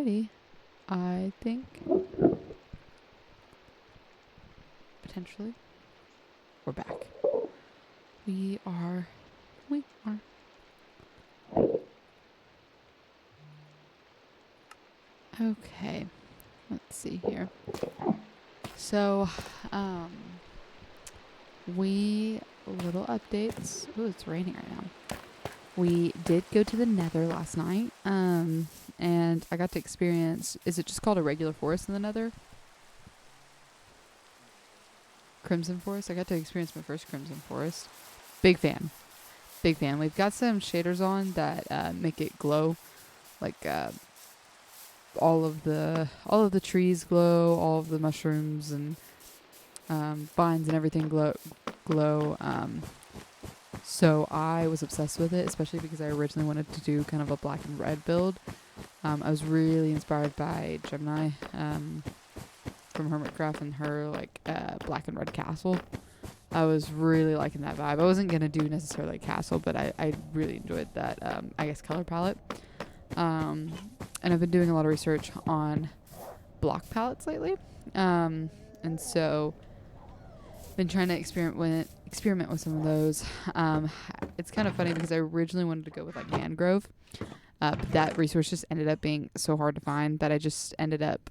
Alrighty. I think potentially we're back. We are. Okay. Let's see here. So, little updates. Oh, it's raining right now. We did go to the Nether last night. And I got to experience, is it just called a regular forest in the Nether? Crimson Forest? I got to experience my first Crimson Forest. Big fan. Big fan. We've got some shaders on that make it glow. Like all of the trees glow, all of the mushrooms and vines and everything glow. So I was obsessed with it, especially because I originally wanted to do kind of a black and red build. I was really inspired by Gemini from Hermitcraft and her black and red castle. I was really liking that vibe. I wasn't gonna do necessarily a castle, but I really enjoyed that color palette. And I've been doing a lot of research on block palettes lately. And so been trying to experiment with some of those. It's kind of funny because I originally wanted to go with like mangrove, but that resource just ended up being so hard to find that I just ended up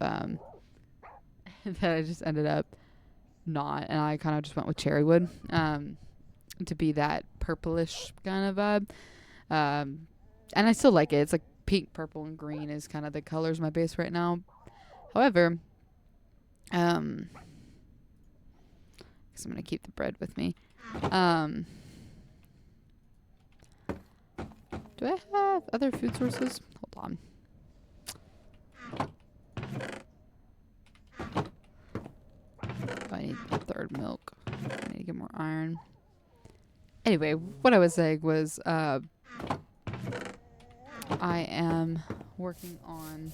not, and I kind of just went with cherry wood to be that purplish kind of vibe. And I still like it. It's like pink, purple, and green is kind of the colors of my base right now. However, because I'm going to keep the bread with me. Do I have other food sources? Hold on. I need a third milk. I need to get more iron. Anyway, what I was saying was I am working on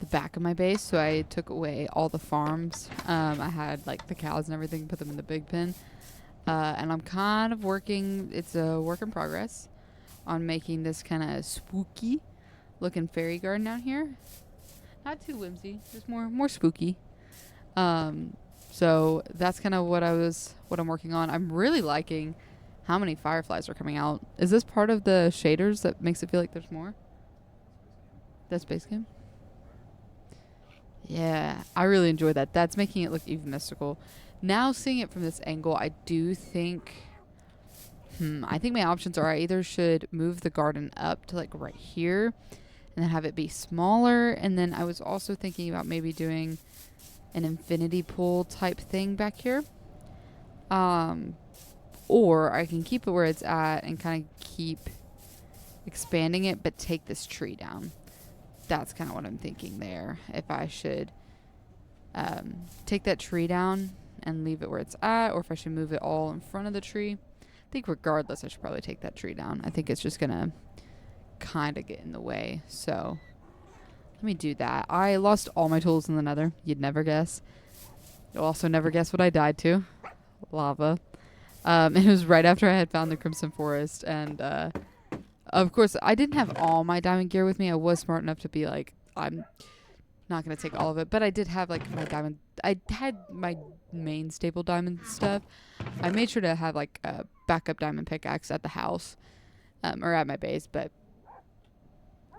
the back of my base, so I took away all the farms. I had like the cows and everything, put them in the big pen. And I'm kind of working, it's a work in progress, on making this kind of spooky looking fairy garden out here. Not too whimsy, just more spooky. So that's kind of what I'm working on. I'm really liking how many fireflies are coming out. Is this part of the shaders that makes it feel like there's more? That's base game? Yeah, I really enjoy that. That's making it look even mystical. Now seeing it from this angle, I do think I think my options are I either should move the garden up to like right here and then have it be smaller, and then I was also thinking about maybe doing an infinity pool type thing back here. Or I can keep it where it's at and kind of keep expanding it, but take this tree down. That's kind of what I'm thinking there. If I should take that tree down and leave it where it's at, or if I should move it all in front of the tree. I think regardless, I should probably take that tree down. I think it's just going to kind of get in the way. So let me do that. I lost all my tools in the Nether. You'd never guess. You'll also never guess what I died to. Lava. It was right after I had found the Crimson Forest. And, of course, I didn't have all my diamond gear with me. I was smart enough to be like, I'm not going to take all of it. But I did have, like, my diamond. I had my main staple diamond stuff. I made sure to have, like, a backup diamond pickaxe at the house. Or at my base. But,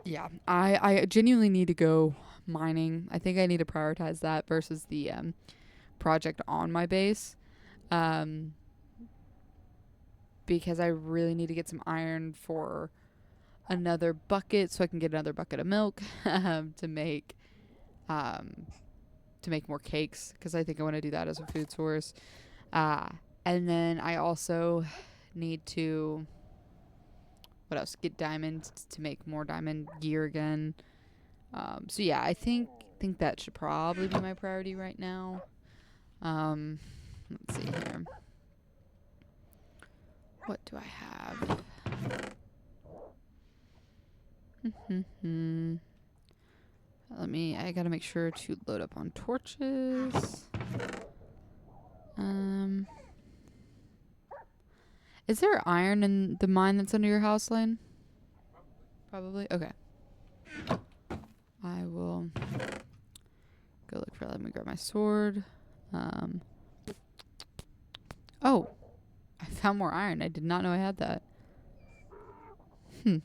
yeah. I genuinely need to go mining. I think I need to prioritize that versus the project on my base. Because I really need to get some iron for another bucket so I can get another bucket of milk to make more cakes, because I think I want to do that as a food source. And then I also need to get diamonds to make more diamond gear again. So yeah, I think that should probably be my priority right now. Let's see here. What do I have? I gotta make sure to load up on torches. Is there iron in the mine that's under your house, Lane? Probably. Okay. my sword. Oh, I found more iron. I did not know I had that. Been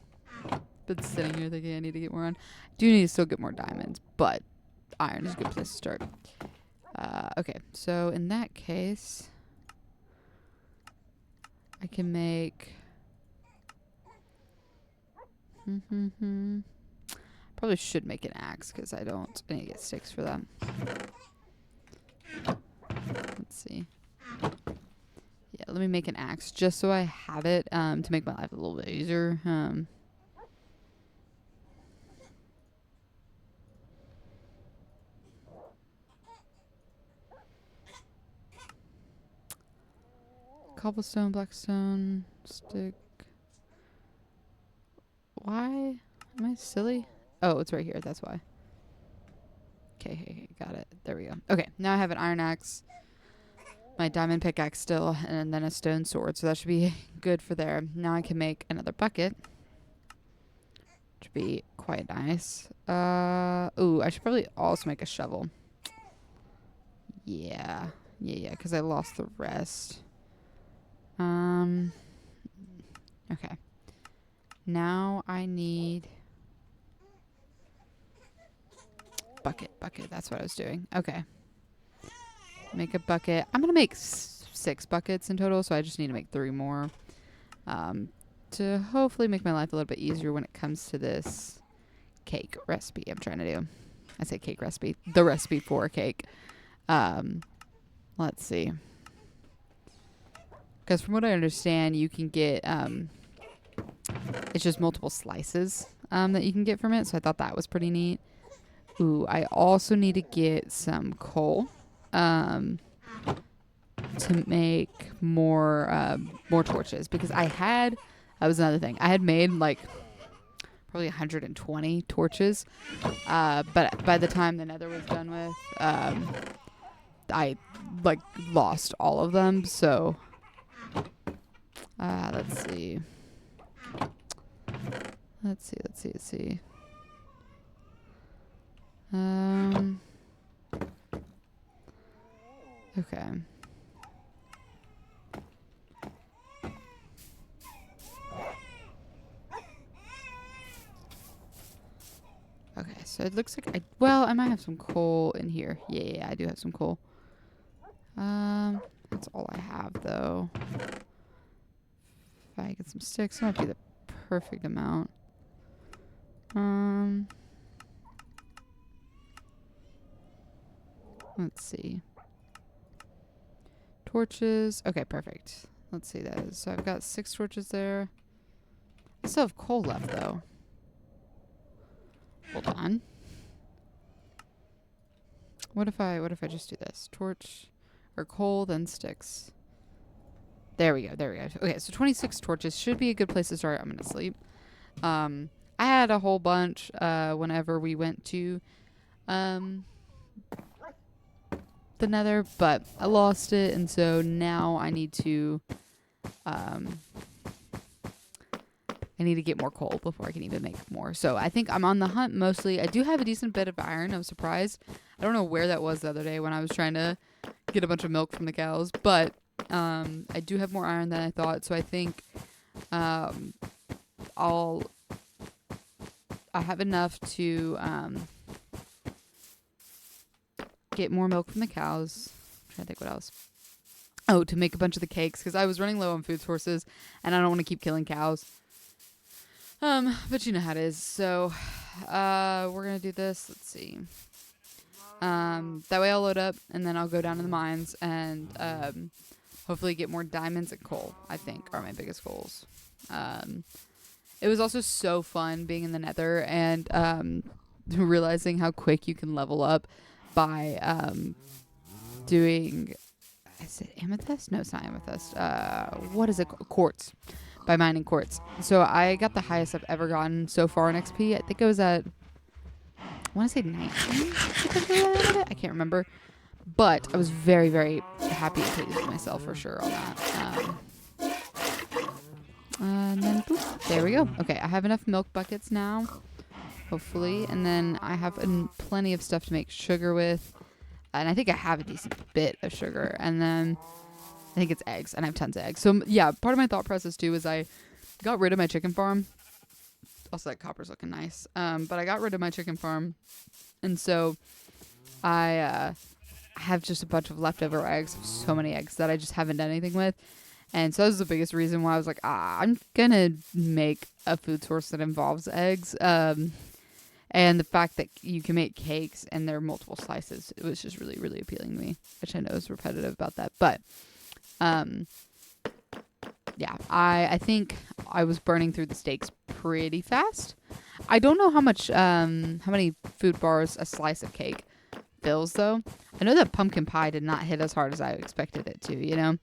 sitting here thinking I need to get more on. I do need to still get more diamonds, but iron is a good place to start. Okay, so in that case, I can make... Probably should make an axe because I need to get sticks for that. Let's see. Yeah, let me make an axe just so I have it to make my life a little bit easier. Cobblestone, blackstone, stick. Why? Am I silly? Oh, it's right here. That's why. Okay, got it. There we go. Okay, now I have an iron axe, my diamond pickaxe still, and then a stone sword. So that should be good for there. Now I can make another bucket, which would be quite nice. Ooh, I should probably also make a shovel. Yeah, because I lost the rest. Okay. Now I need bucket. That's what I was doing. Okay. Make a bucket. I'm going to make 6 buckets in total, so I just need to make 3 more to hopefully make my life a little bit easier when it comes to this cake recipe I'm trying to do. I say cake recipe. The recipe for a cake. Let's see. Because from what I understand, you can get... it's just multiple slices that you can get from it. So I thought that was pretty neat. Ooh, I also need to get some coal to make more torches. Because that was another thing. I had made like probably 120 torches. But by the time the nether was done with, I like lost all of them. So let's see. Let's see. Okay. Okay, so it looks like I might have some coal in here. Yeah, I do have some coal. That's all I have though. If I get some sticks, that might be the perfect amount. Let's see. Torches. Okay, perfect. Let's see that. So I've got 6 torches there. I still have coal left though. Hold on. What if I just do this? Torch or coal, then sticks. There we go. Okay, so 26 torches should be a good place to start. I'm gonna sleep. I had a whole bunch whenever we went to the nether, but I lost it, and so now I need to get more coal before I can even make more. So I think I'm on the hunt mostly. I do have a decent bit of iron. I was surprised. I don't know where that was the other day when I was trying to get a bunch of milk from the cows, but I do have more iron than I thought. So I think I have enough to get more milk from the cows. I'm trying to think what else. Oh, to make a bunch of the cakes, because I was running low on food sources and I don't want to keep killing cows. But you know how it is. So we're gonna do this. Let's see. That way I'll load up and then I'll go down to the mines and hopefully get more diamonds and coal, I think, are my biggest goals. It was also so fun being in the nether and realizing how quick you can level up by doing... Is it amethyst? No, it's not amethyst. What is it? Quartz. By mining quartz. So I got the highest I've ever gotten so far in XP. I think it was at... I want to say 19? I can't remember. But I was very, very happy and pleased with myself for sure on that. And then, boop, there we go. Okay, I have enough milk buckets now, hopefully. And then I have plenty of stuff to make sugar with. And I think I have a decent bit of sugar. And then I think it's eggs. And I have tons of eggs. So, yeah, part of my thought process, too, is I got rid of my chicken farm. Also, that copper's looking nice. But I got rid of my chicken farm. And so I have just a bunch of leftover eggs. So many eggs that I just haven't done anything with. And so that was the biggest reason why I was like, I'm going to make a food source that involves eggs. And the fact that you can make cakes and there are multiple slices, it was just really, really appealing to me, which I know is repetitive about that. But, yeah, I think I was burning through the steaks pretty fast. I don't know how many food bars a slice of cake fills, though. I know that pumpkin pie did not hit as hard as I expected it to, you know?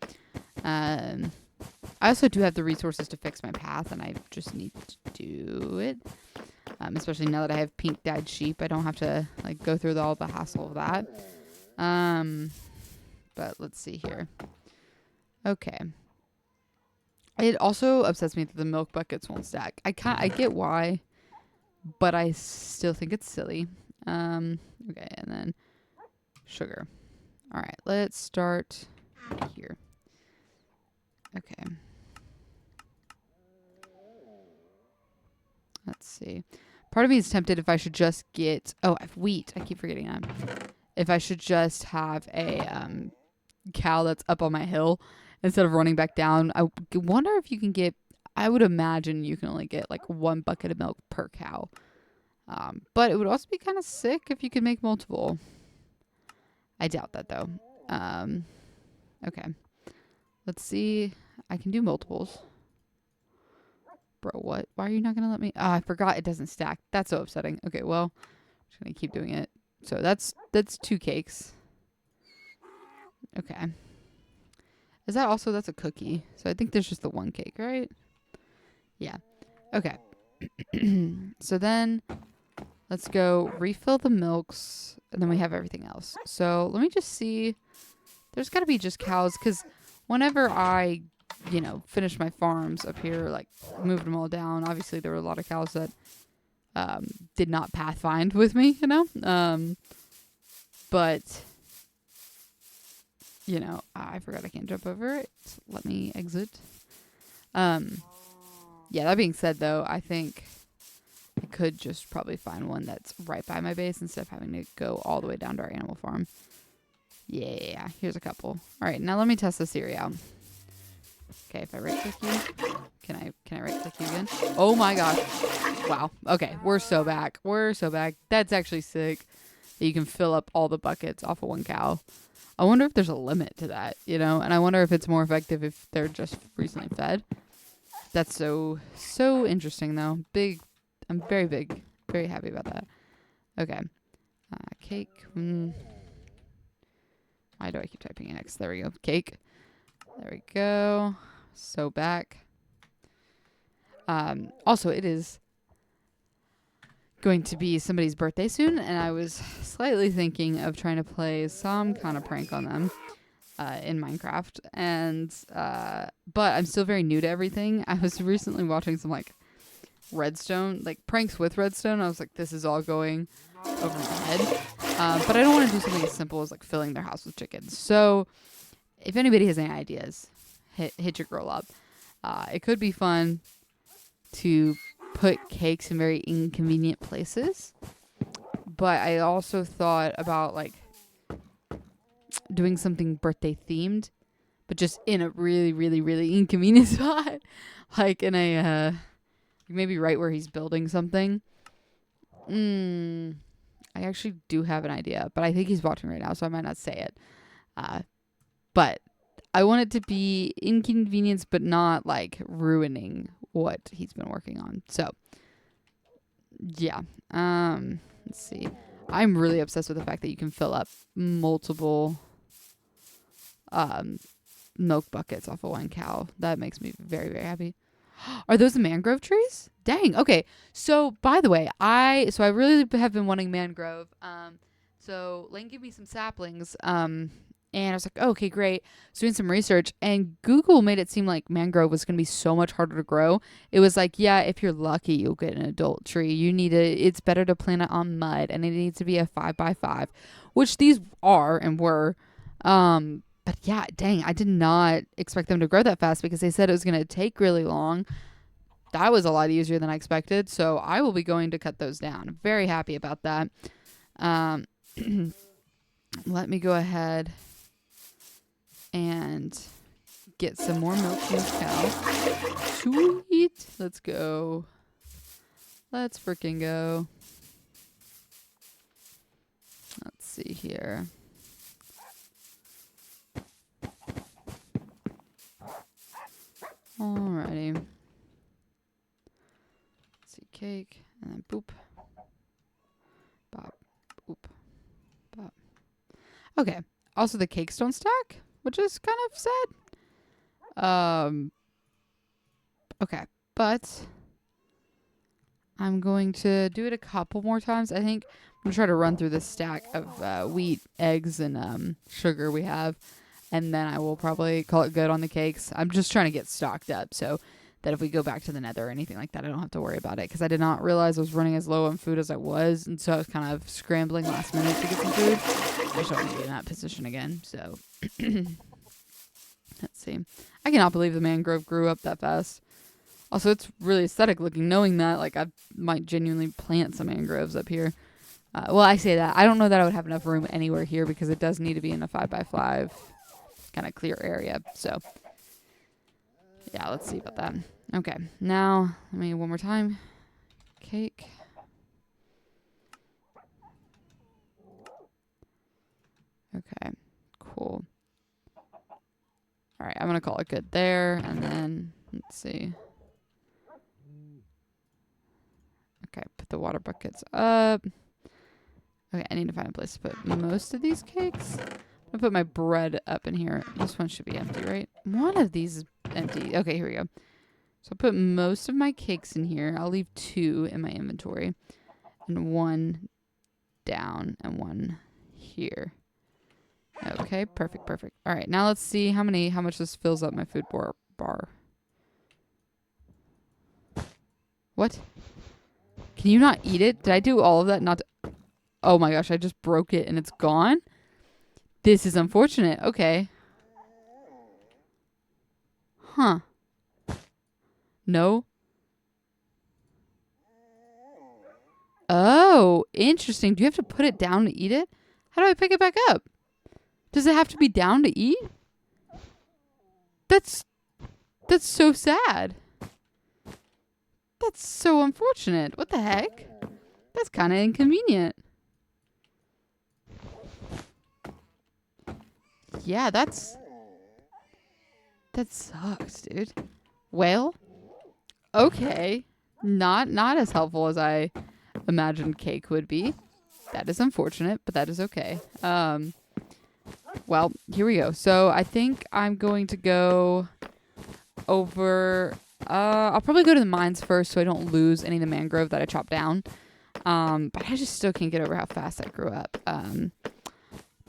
I also do have the resources to fix my path, and I just need to do it. Especially now that I have pink dyed sheep, I don't have to like go through all the hassle of that. But let's see here. Okay. It also upsets me that the milk buckets won't stack. I get why, but I still think it's silly. Okay, and then sugar. All right, let's start here. Okay. Let's see. Part of me is tempted if I should just get... Oh, I have wheat. I keep forgetting that. If I should just have a cow that's up on my hill instead of running back down. I wonder if you can get... I would imagine you can only get like 1 bucket of milk per cow. But it would also be kind of sick if you could make multiple. I doubt that, though. Okay. Let's see. I can do multiples. Bro, what? Why are you not going to let me? Oh, I forgot it doesn't stack. That's so upsetting. Okay, well, I'm just going to keep doing it. So that's 2 cakes. Okay. Is that also, that's a cookie. So I think there's just the 1 cake, right? Yeah. Okay. So then let's go refill the milks, and then we have everything else. So let me just see. There's got to be just cows, because whenever I, finished my farms up here, like moved them all down, obviously there were a lot of cows that did not pathfind with me, but, I forgot I can't jump over it. Let me exit. Yeah, that being said, though, I think I could just probably find one that's right by my base instead of having to go all the way down to our animal farm. Yeah, here's a couple. All right, now let me test this theory out. Okay, if I right-click you, can I right-click you again? Oh my gosh. Wow. Okay, we're so back. That's actually sick that you can fill up all the buckets off of 1 cow. I wonder if there's a limit to that, and I wonder if it's more effective if they're just recently fed. That's so interesting, though. I'm very happy about that. Okay. Cake. Why do I keep typing in X? There we go. Cake. There we go. So back. Also, it is going to be somebody's birthday soon, and I was slightly thinking of trying to play some kind of prank on them in Minecraft. And but I'm still very new to everything. I was recently watching some redstone, pranks with redstone. I was like, this is all going over my head. But I don't want to do something as simple as filling their house with chickens. So if anybody has any ideas, hit your girl up. It could be fun to put cakes in very inconvenient places. But I also thought about doing something birthday themed, but just in a really, really, really inconvenient spot. In a, maybe right where he's building something. I actually do have an idea, but I think he's watching right now, so I might not say it. But I want it to be inconvenience, but not ruining what he's been working on. So, yeah. Let's see. I'm really obsessed with the fact that you can fill up multiple milk buckets off of 1 cow. That makes me very, very happy. Are those the mangrove trees? Dang. Okay. So, by the way, I really have been wanting mangrove. So Lane gave me some saplings And I was like, oh, okay, great. So doing some research, and Google made it seem like mangrove was going to be so much harder to grow. It was like, yeah, if you're lucky, you'll get an adult tree. It's better to plant it on mud, and it needs to be a 5x5, which these are and were. But yeah, dang, I did not expect them to grow that fast because they said it was going to take really long. That was a lot easier than I expected. So I will be going to cut those down. I'm very happy about that. Let me go ahead and get some more milk from this cow. Sweet. Let's go. Let's freaking go. Let's see here. Alrighty. Let's see, cake, and then boop. Bop. Boop. Bop. Okay. Also, the cakes don't stack, which is kind of sad. Okay, but I'm going to do it a couple more times. I think I'm going to try to run through this stack of wheat, eggs, and sugar we have, and then I will probably call it good on the cakes. I'm just trying to get stocked up so that if we go back to the nether or anything like that, I don't have to worry about it, because I did not realize I was running as low on food as I was, and so I was kind of scrambling last minute to get some food. I don't want to be in that position again, so let's see. I cannot believe the mangrove grew up that fast. Also, it's really aesthetic looking, knowing that, like, I might genuinely plant some mangroves up here. Well, I say that. I don't know that I would have enough room anywhere here because it does need to be in a 5x5 kind of clear area. So, yeah, let's see about that. Okay, now, let me one more time. Cake. Okay, cool. All right, I'm going to call it good there, and then, let's see. Okay, put the water buckets up. Okay, I need to find a place to put most of these cakes. I'm going to put my bread up in here. This one should be empty, right? One of these is empty. Okay, here we go. So I'll put most of my cakes in here. I'll leave 2 in my inventory. And 1 down and 1 here. Okay, perfect, perfect. All right, now let's see how much this fills up my food bar. What? Can you not eat it? Did I do all of that? Not to Oh my gosh, I just broke it and it's gone? This is unfortunate. Okay. Huh. No? Oh, interesting. Do you have to put it down to eat it? How do I pick it back up? Does it have to be down to eat? That's so sad. That's so unfortunate. What the heck? That's kind of inconvenient. Yeah, that sucks, dude. Well, okay. Not as helpful as I imagined cake would be. That is unfortunate, but that is okay. Well, here we go. So I think I'm going to go over. I'll probably go to the mines first so I don't lose any of the mangrove that I chopped down. But I just still can't get over how fast I grew up.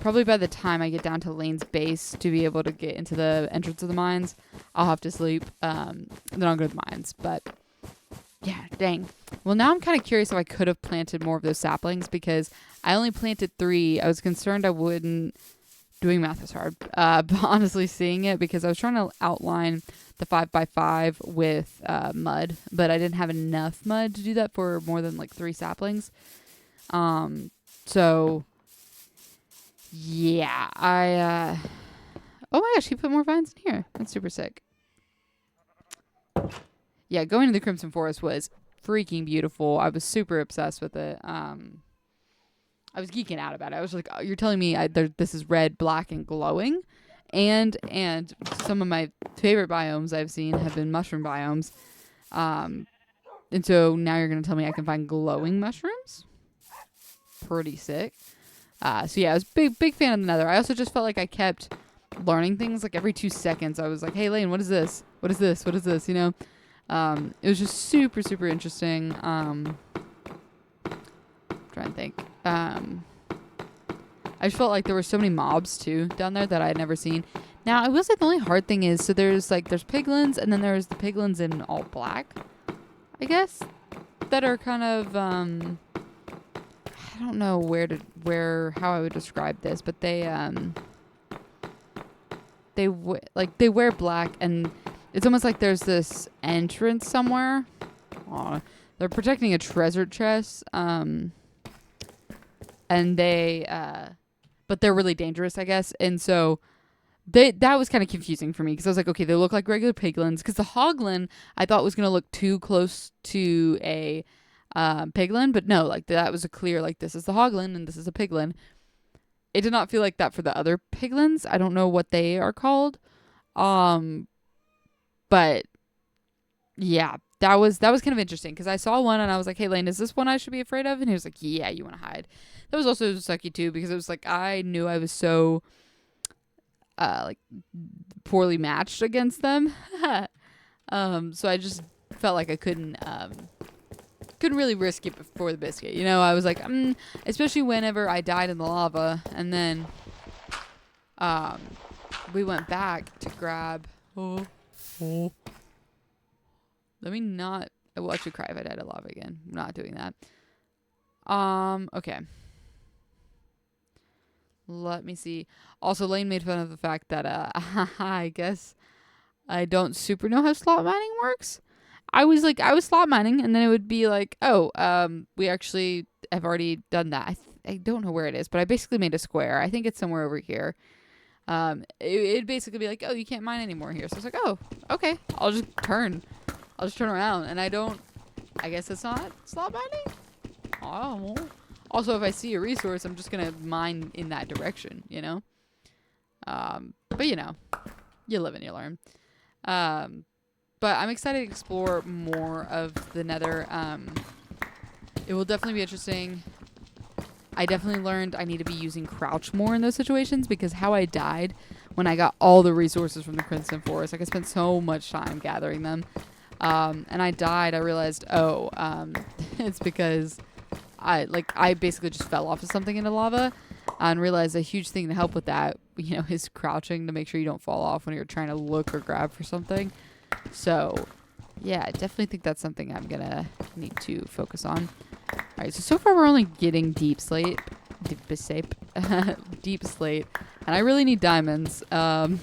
Probably by the time I get down to Lane's base to be able to get into the entrance of the mines, I'll have to sleep. Then I'll go to the mines. But yeah, dang. Well, now I'm kind of curious if I could have planted more of those saplings because I only planted 3. I was concerned I wouldn't. Doing math is hard. But honestly, seeing it because I was trying to outline the 5x5 with mud, but I didn't have enough mud to do that for more than like 3 saplings. So yeah, oh my gosh, he put more vines in here. That's super sick. Yeah, going to the Crimson Forest was freaking beautiful. I was super obsessed with it. I was geeking out about it. I was like, oh, you're telling me this is red, black, and glowing? And some of my favorite biomes I've seen have been mushroom biomes. And so now you're going to tell me I can find glowing mushrooms? Pretty sick. So yeah, I was big fan of the Nether. I also just felt like I kept learning things. Like every 2 seconds, I was like, hey, Lane, what is this? What is this? What is this? You know? It was just super, super interesting. Trying to think. I I just felt like there were so many mobs too down there that I had never seen. Now I will say the only hard thing is, so there's piglins, and then there's the piglins in all black, I guess, that are kind of I don't know how I would describe this, but they wear black, and it's almost like there's this entrance somewhere. Aw, they're protecting a treasure chest, and but they're really dangerous, I guess, and so that was kind of confusing for me, because I was like, okay, they look like regular piglins, because the hoglin I thought was gonna look too close to a piglin, but no, like that was a clear, like, this is the hoglin and this is a piglin. It did not feel like that for the other piglins. I don't know what they are called. But yeah, that was kind of interesting, because I saw one and I was like, hey Lane, is this one I should be afraid of? And he was like, yeah, you want to hide. That was also sucky too, because it was like, I knew I was so like poorly matched against them. So I just felt like I couldn't really risk it for the biscuit. You know, I was like, especially whenever I died in the lava, and then we went back to grab. Let me not. I will actually cry if I died in lava again. I'm not doing that. Okay. Let me see. Also, Lane made fun of the fact that I guess I don't super know how slot mining works. I was slot mining, and then it would be like, oh, we actually have already done that. I don't know where it is, but I basically made a square. I think it's somewhere over here. It'd basically be like, oh, you can't mine anymore here. So I was like, oh, okay, I'll just turn around, and I guess it's not slot mining. Oh, also, if I see a resource, I'm just gonna mine in that direction, you know. But you know, you live and you learn. But I'm excited to explore more of the Nether. It will definitely be interesting. I definitely learned I need to be using crouch more in those situations, because how I died when I got all the resources from the Crimson Forest, like I spent so much time gathering them, and I died. I realized, it's because I basically just fell off of something into lava, and realized a huge thing to help with that, you know, is crouching to make sure you don't fall off when you're trying to look or grab for something. So, yeah, I definitely think that's something I'm gonna need to focus on. Alright, so far we're only getting deep slate, and I really need diamonds, in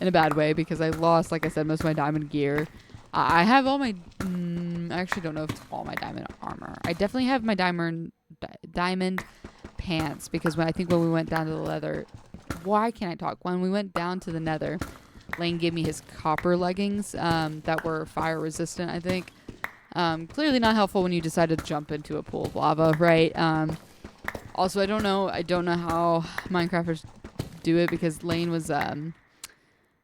a bad way, because I lost, like I said, most of my diamond gear. I have all my, I actually don't know if it's all my diamond armor. I definitely have my diamond pants, because when we went down to the leather, why can't I talk? When we went down to the Nether, Lane gave me his copper leggings that were fire resistant, I think. Clearly not helpful when you decide to jump into a pool of lava, right? Also, I don't know how Minecrafters do it, because Lane was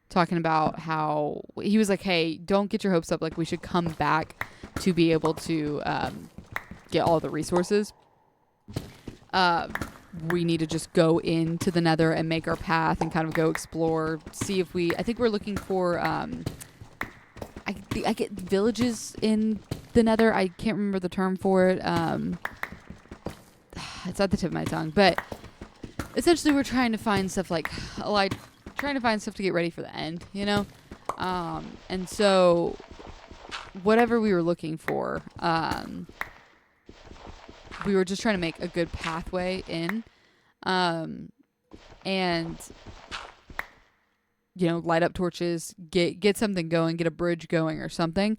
talking about how he was like, hey, don't get your hopes up, like we should come back to be able to get all the resources. We need to just go into the Nether and make our path and kind of go explore, see if I think we're looking for I get villages in the Nether. I can't remember the term for it. It's at the tip of my tongue, but essentially we're trying to find stuff trying to find stuff to get ready for the end, you know? And so whatever we were looking for, we were just trying to make a good pathway in, and, you know, light up torches, get something going, get a bridge going or something.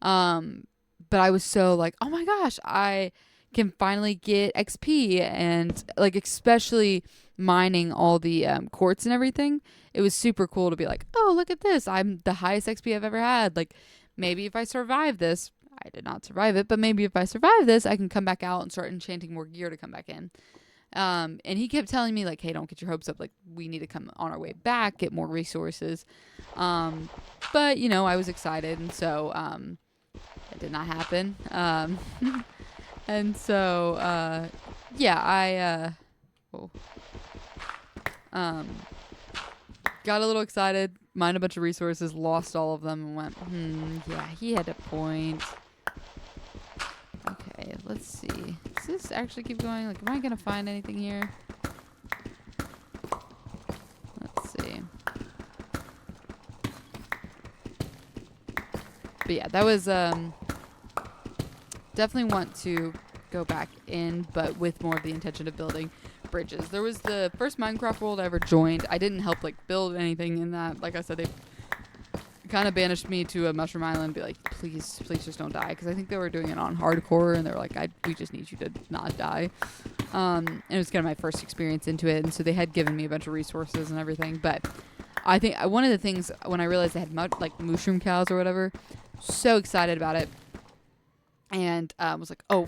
But I was so like, oh my gosh, I can finally get XP, and like, especially mining all the quartz and everything. It was super cool to be like, oh, look at this. I'm the highest XP I've ever had. Like, maybe if I survive this, I did not survive it, but maybe if I survive this, I can come back out and start enchanting more gear to come back in. And he kept telling me, like, hey, don't get your hopes up. Like, we need to come on our way back, get more resources. But, you know, I was excited, and so it did not happen. And so, yeah, got a little excited, mined a bunch of resources, lost all of them, and went, yeah, he had a point. Okay, let's see. Does this actually keep going? Like, am I going to find anything here? But yeah, that was definitely want to go back in, but with more of the intention of building bridges. There was the first Minecraft world I ever joined. I didn't help like build anything in that. Like I said, they kind of banished me to a mushroom island and be like, please just don't die, because I think they were doing it on hardcore and they were like, we just need you to not die. And it was kind of my first experience into it, and so they had given me a bunch of resources and everything. But I think one of the things when I realized they had like mushroom cows or whatever, so excited about it, and was like, oh,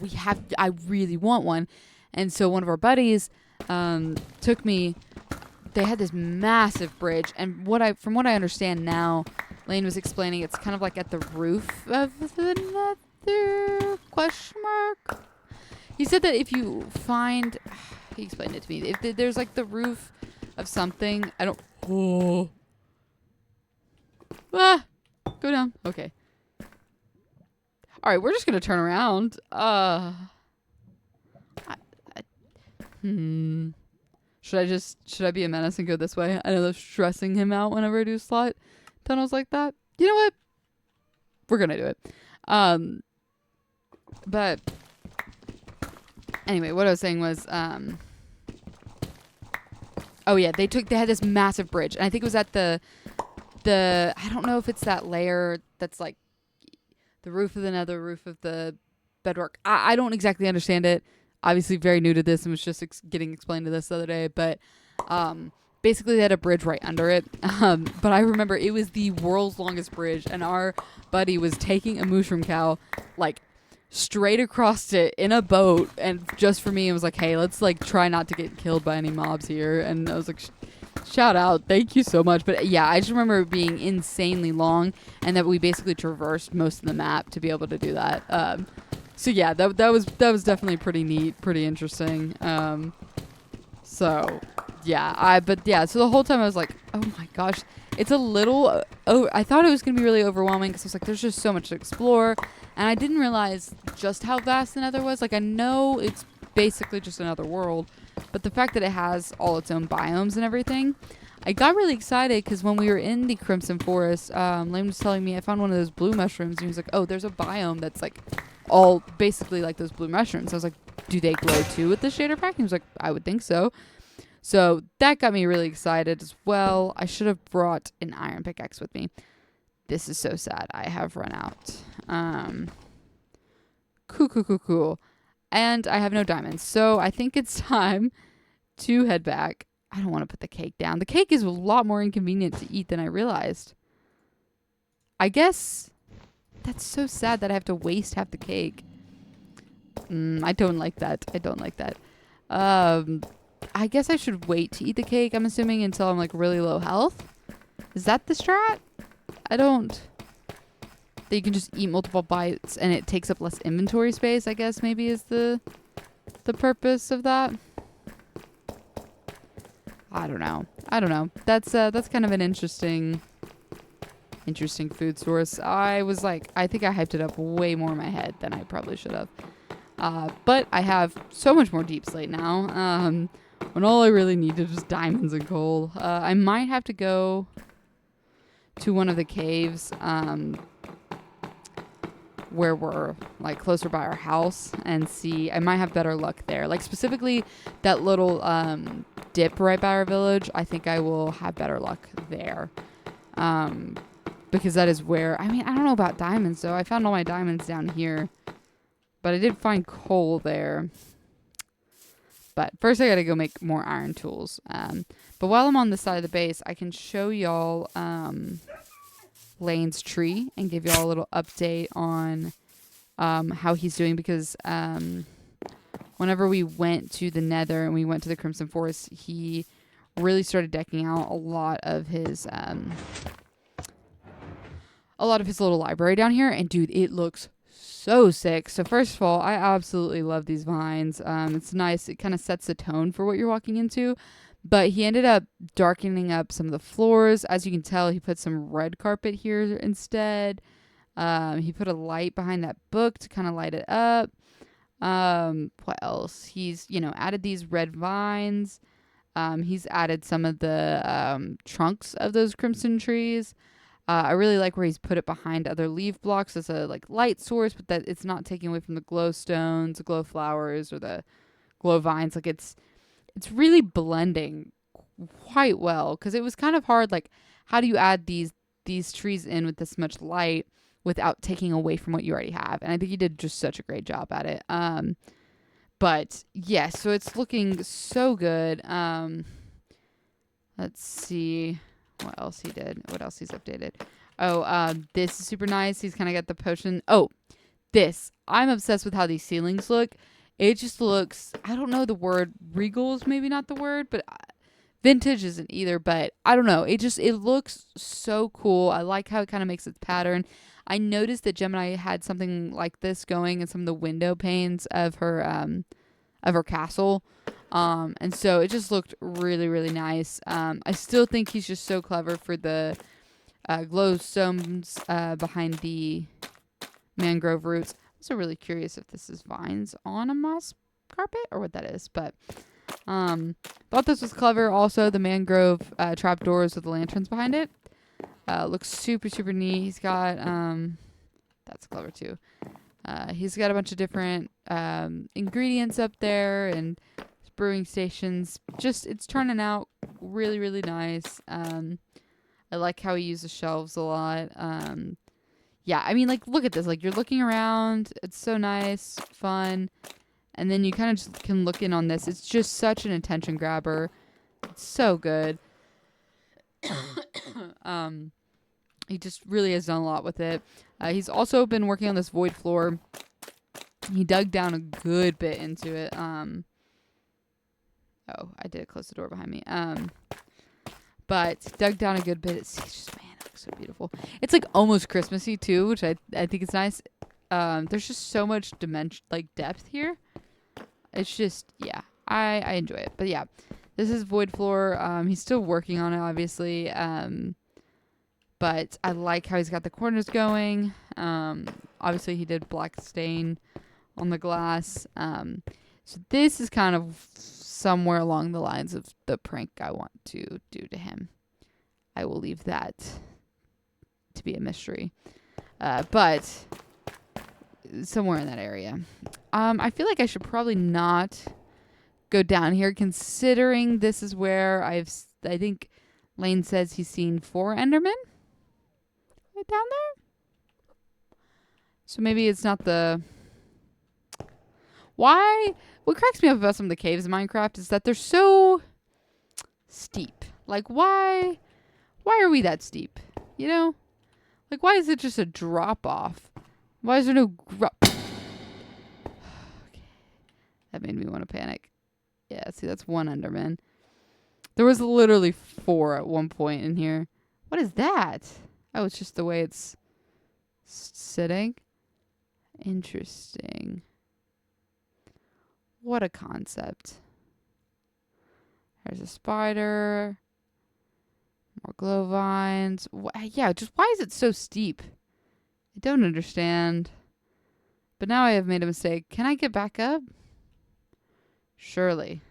I really want one. And so one of our buddies took me. They had this massive bridge, and from what I understand now, Lane was explaining, it's kind of like at the roof of the Nether, question mark. He said that if you find, he explained it to me, if there's like the roof of something, I don't, oh, go down, okay. All right, we're just gonna turn around. Should I be a menace and go this way? I know that's stressing him out whenever I do slot tunnels like that. You know what? We're gonna do it. But anyway, what I was saying was, oh yeah, they had this massive bridge, and I think it was at the I don't know if it's that layer that's like the roof of the nether, roof of the bedrock. I don't exactly understand it. Obviously very new to this and was just getting explained to this the other day, but basically they had a bridge right under it. But I remember it was the world's longest bridge, and our buddy was taking a mushroom cow like straight across it in a boat, and just for me it was like, hey, let's like try not to get killed by any mobs here. And I was like, shout out, thank you so much. But yeah, I just remember it being insanely long, and that we basically traversed most of the map to be able to do that. So yeah, that was definitely pretty neat, pretty interesting. So yeah, so the whole time I was like, oh my gosh, it's a little, I thought it was going to be really overwhelming, because I was like, there's just so much to explore, and I didn't realize just how vast the Nether was. Like, I know it's basically just another world, but the fact that it has all its own biomes and everything, I got really excited, because when we were in the Crimson Forest, Lane was telling me I found one of those blue mushrooms, and he was like, oh, there's a biome that's like all basically like those blue mushrooms. I was like, do they glow too with the shader pack? He was like, I would think so. So that got me really excited as well. I should have brought an iron pickaxe with me. This is so sad. I have run out. Cool. And I have no diamonds. So I think it's time to head back. I don't want to put the cake down. The cake is a lot more inconvenient to eat than I realized. I guess that's so sad that I have to waste half the cake. I don't like that. I guess I should wait to eat the cake, I'm assuming, until I'm like really low health. Is that the strat? That you can just eat multiple bites and it takes up less inventory space, I guess maybe is the purpose of that. I don't know. That's kind of an interesting food source. I think I hyped it up way more in my head than I probably should have. But I have so much more deep slate now. When all I really need is just diamonds and coal. I might have to go to one of the caves, where we're like closer by our house, and see. I might have better luck there. Like specifically that little dip right by our village. I think I will have better luck there. Because that is where, I don't know about diamonds though. I found all my diamonds down here, but I did find coal there. But first I gotta go make more iron tools. But while I'm on this side of the base, I can show y'all Lane's tree and give y'all a little update on how he's doing, because whenever we went to the Nether and we went to the Crimson Forest, he really started decking out a lot of his little library down here, and dude, it looks so sick. So first of all, I absolutely love these vines. It's nice. It kind of sets the tone for what you're walking into. But he ended up darkening up some of the floors. As you can tell, he put some red carpet here instead. He put a light behind that book to kind of light it up. What else? He's, added these red vines. He's added some of the trunks of those crimson trees. I really like where he's put it behind other leaf blocks as a like light source, but that it's not taking away from the glow stones, the glow flowers, or the glow vines. Like it's really blending quite well, because it was kind of hard. Like, how do you add these trees in with this much light without taking away from what you already have? And I think he did just such a great job at it. But yeah, so it's looking so good. Let's see what else he did. What else he's updated. Oh, this is super nice. He's kind of got the potion. Oh, this. I'm obsessed with how these ceilings look. It just looks, I don't know the word. Regal is maybe not the word, but vintage isn't either. But I don't know. It looks so cool. I like how it kind of makes its pattern. I noticed that Gemini had something like this going in some of the window panes of her castle. And so it just looked really, really nice. I still think he's just so clever for the glowstones behind the mangrove roots. I'm also really curious if this is vines on a moss carpet or what that is. But thought this was clever. Also, the mangrove trapdoors with the lanterns behind it. Looks super, super neat. He's got, that's clever too. He's got a bunch of different ingredients up there and brewing stations. Just, it's turning out really, really nice. I like how he uses shelves a lot. Yeah, I mean, like, look at this. Like, you're looking around. It's so nice, fun. And then you kind of just can look in on this. It's just such an attention grabber. It's so good. He just really has done a lot with it. He's also been working on this void floor. He dug down a good bit into it. Oh, I did close the door behind me. But dug down a good bit. It's just, man, it looks so beautiful. It's like almost Christmassy too, which I think is nice. There's just so much dimension, like depth here. It's just, yeah, I enjoy it. But yeah, this is void floor. He's still working on it, obviously. But I like how he's got the corners going. Obviously he did black stain on the glass. So this is kind of somewhere along the lines of the prank I want to do to him. I will leave that to be a mystery. But somewhere in that area. I feel like I should probably not go down here, considering this is where I think Lane says he's seen 4 Endermen right down there. So maybe it's not the... Why? What cracks me up about some of the caves in Minecraft is that they're so steep. Like, why are we that steep? You know? Like, why is it just a drop off? Why is there no okay. That made me want to panic. Yeah, see, that's 1 Enderman. There was literally 4 at one point in here. What is that? Oh, it's just the way it's sitting. Interesting. What a concept. There's a spider. More glow vines. Yeah, just why is it so steep? I don't understand. But now I have made a mistake. Can I get back up? Surely.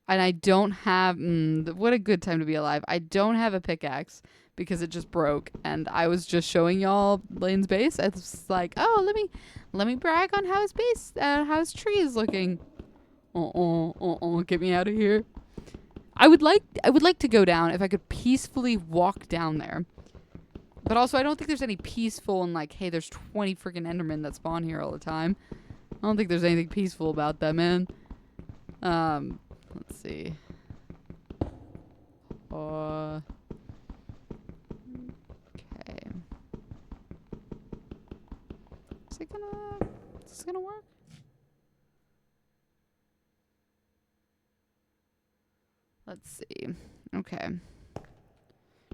And I don't have... what a good time to be alive. I don't have a pickaxe because it just broke. And I was just showing y'all Lane's base. I was like, oh, let me brag on how his base, how his tree is looking. Get me out of here. I would like to go down if I could peacefully walk down there. But also, I don't think there's any peaceful and like, hey, there's 20 freaking Endermen that spawn here all the time. I don't think there's anything peaceful about that, man. Let's see. Okay. Is this gonna work? Let's see. Okay.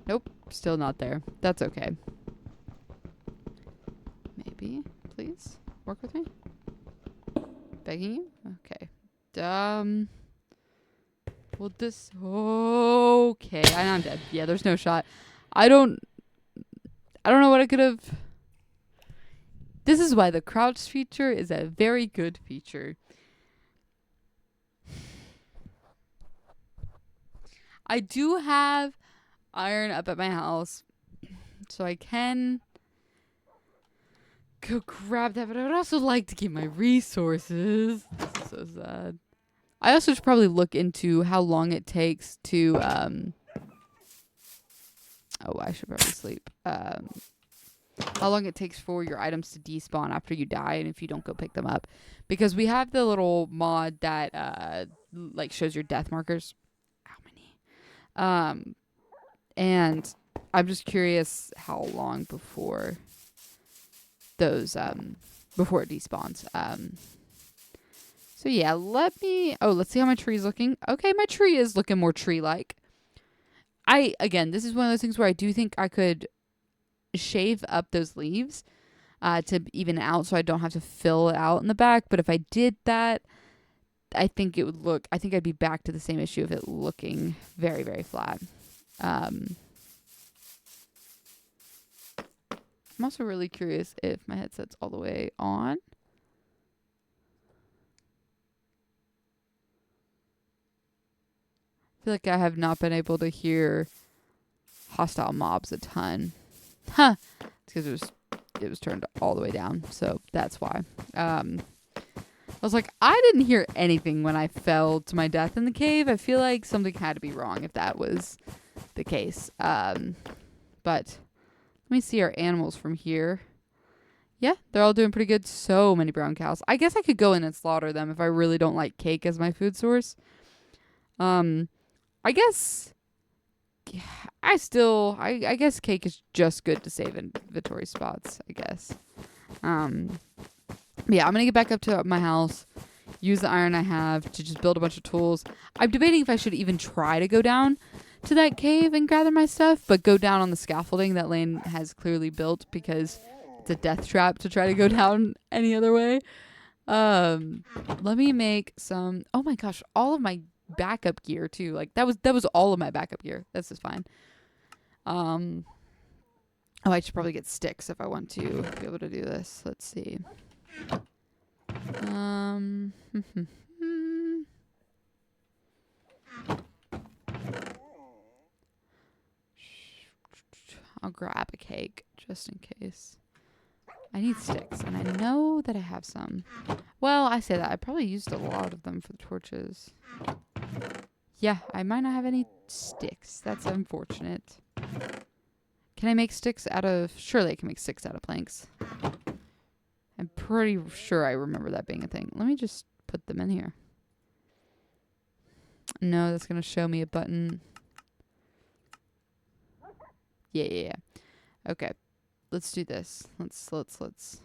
Nope, still not there. That's okay. Maybe, please, work with me. Begging you? Okay. Will this... Okay, I'm dead. Yeah, there's no shot. I don't know what I could have... This is why the crouch feature is a very good feature. I do have iron up at my house, so I can go grab that, but I would also like to keep my resources. This is so sad. I also should probably look into how long it takes to, oh, I should probably sleep. How long it takes for your items to despawn after you die and if you don't go pick them up. Because we have the little mod that, like, shows your death markers. Ow, my knee. And I'm just curious how long before those, before it despawns. So yeah, let's see how my tree's looking. Okay, my tree is looking more tree-like. Again, this is one of those things where I do think I could shave up those leaves to even out so I don't have to fill it out in the back. But if I did that, I think I'd be back to the same issue of it looking very, very flat. I'm also really curious if my headset's all the way on. I feel like I have not been able to hear hostile mobs a ton. Huh. It's because it was turned all the way down, so that's why. I was like, I didn't hear anything when I fell to my death in the cave. I feel like something had to be wrong if that was the case. But let me see our animals from here. Yeah, they're all doing pretty good. So many brown cows. I guess I could go in and slaughter them if I really don't like cake as my food source. I guess I guess cake is just good to save inventory spots, I guess. Yeah, I'm gonna get back up to my house, use the iron I have to just build a bunch of tools. I'm debating if I should even try to go down to that cave and gather my stuff, but go down on the scaffolding that Lane has clearly built because it's a death trap to try to go down any other way. Let me make some. Oh my gosh, all of my backup gear too. Like that was all of my backup gear. This is fine. Oh, I should probably get sticks if I want to be able to do this. Let's see. I'll grab a cake just in case. I need sticks, and I know that I have some. Well, I say that. I probably used a lot of them for the torches. Yeah, I might not have any sticks. That's unfortunate. Can I make sticks out of... Surely I can make sticks out of planks. I'm pretty sure I remember that being a thing. Let me just put them in here. No, that's going to show me a button. Yeah. Okay. Let's do this. Let's.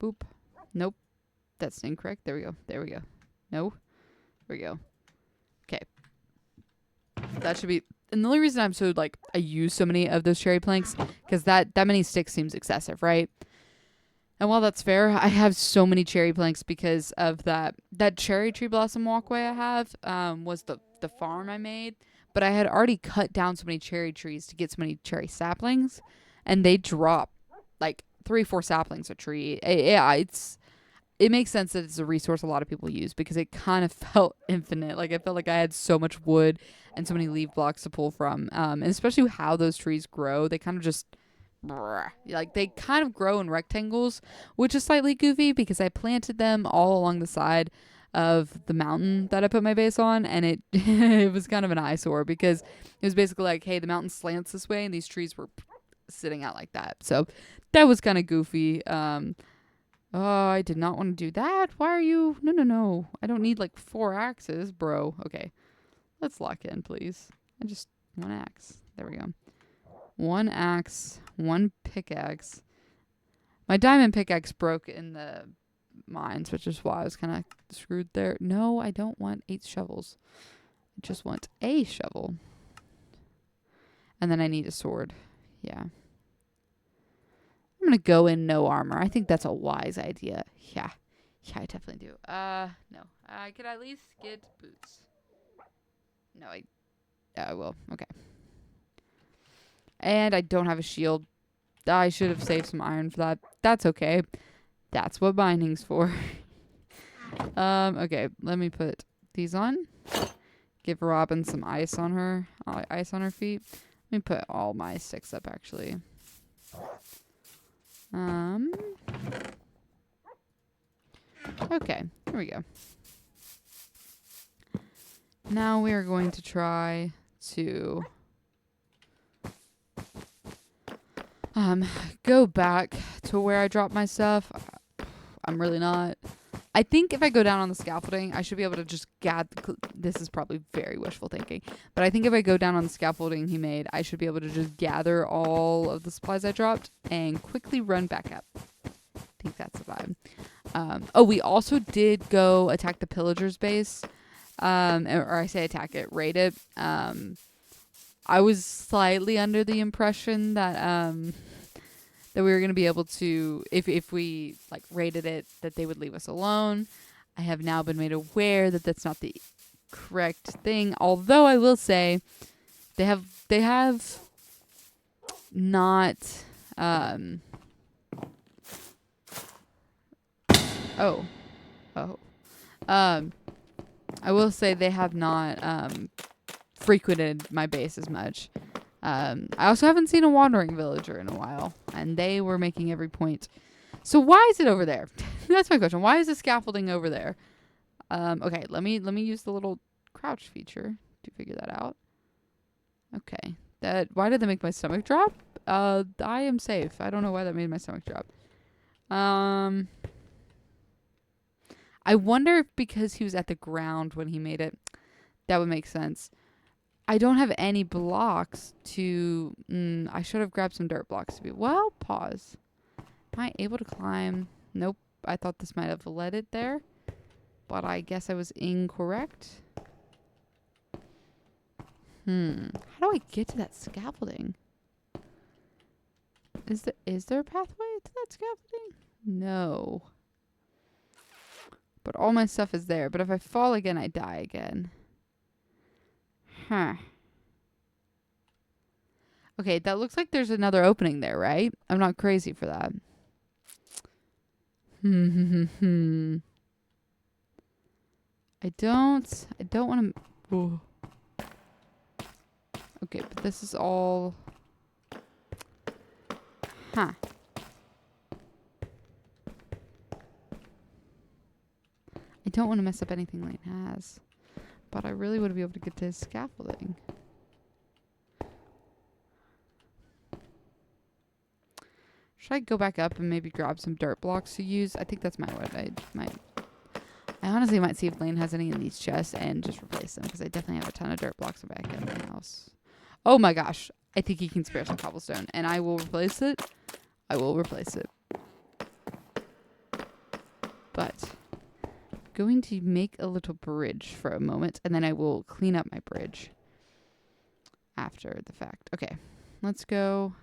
Boop. Nope. That's incorrect. There we go. No. There we go. Okay. That should be... And the only reason I'm so, like, I use so many of those cherry planks, because that many sticks seems excessive, right? And while that's fair, I have so many cherry planks because of that cherry tree blossom walkway I have, was the farm I made. But I had already cut down so many cherry trees to get so many cherry saplings, and they drop, like, 3-4 saplings a tree. It makes sense that it's a resource a lot of people use because it kind of felt infinite. Like, I felt like I had so much wood and so many leaf blocks to pull from. And especially how those trees grow, they kind of just, like, they kind of grow in rectangles, which is slightly goofy because I planted them all along the side of the mountain that I put my base on, and it it was kind of an eyesore because it was basically like, hey, the mountain slants this way, and these trees were sitting out like that. So that was kind of goofy. Oh, I did not want to do that. Why are you... No. I don't need, like, 4 axes, bro. Okay. Let's lock in, please. I just... 1 axe. There we go. 1 axe. 1 pickaxe. My diamond pickaxe broke in the mines, which is why I was kind of screwed there. No, I don't want 8 shovels. I just want a shovel. And then I need a sword. Yeah. I'm going to go in no armor. I think that's a wise idea. Yeah, I definitely do. No. I could at least get boots. No, I will. Okay. And I don't have a shield. I should have saved some iron for that. That's okay. That's what mining's for. Okay, let me put these on. Give Robin some ice on her feet. Let me put all my sticks up, actually. Okay, here we go. Now we are going to try to go back to where I dropped my stuff. I'm really not. I think if I go down on the scaffolding, I should be able to just this is probably very wishful thinking, but I think if I go down on the scaffolding he made, I should be able to just gather all of the supplies I dropped and quickly run back up. I think that's the vibe. Oh, we also did go attack the pillager's base. Or I say attack it, raid it. I was slightly under the impression that that we were going to be able to, if we like raided it, that they would leave us alone. I have now been made aware that that's not the correct thing. Although I will say, they have not. I will say they have not frequented my base as much. I also haven't seen a wandering villager in a while, and they were making every point. So why is it over there? That's my question. Why is the scaffolding over there? Okay, let me use the little crouch feature to figure that out. Okay, why did that make my stomach drop? I am safe. I don't know why that made my stomach drop. I wonder if because he was at the ground when he made it, that would make sense. I don't have any blocks to... I should have grabbed some dirt blocks to be... Well, pause. Am I able to climb? Nope. I thought this might have led it there. But I guess I was incorrect. How do I get to that scaffolding? Is there a pathway to that scaffolding? No. But all my stuff is there. But if I fall again, I die again. Huh. Okay, that looks like there's another opening there, right? I'm not crazy for that. I don't want to... Okay, but this is all... Huh. I don't want to mess up anything Lane has. But I really want to be able to get to his scaffolding. Should I go back up and maybe grab some dirt blocks to use? I think that's what I might... I honestly might see if Lane has any in these chests and just replace them, because I definitely have a ton of dirt blocks back in my house. Oh my gosh. I think he can spare some cobblestone, and I will replace it. I will replace it. But... going to make a little bridge for a moment, and then I will clean up my bridge after the fact. Okay, let's go.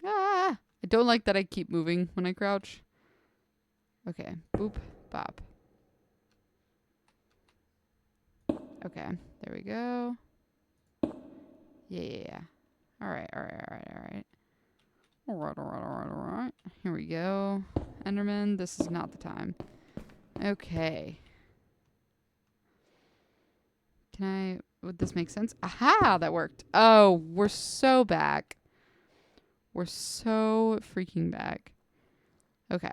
I don't like that I keep moving when I crouch. Okay, boop, bop. Okay, there we go. Yeah. All right. All right. Here we go. Enderman, this is not the time. Okay. Would this make sense? Aha, that worked. Oh, we're so back. We're so freaking back. Okay.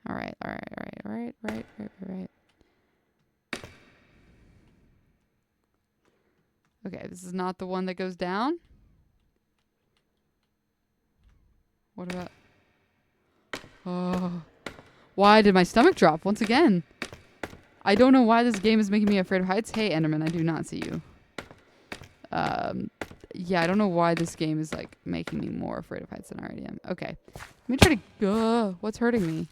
All right. Okay, this is not the one that goes down. What about... Oh. Why did my stomach drop once again? I don't know why this game is making me afraid of heights. Hey, Enderman, I do not see you. Yeah, I don't know why this game is, like, making me more afraid of heights than I already am. Okay. Let me try to... what's hurting me?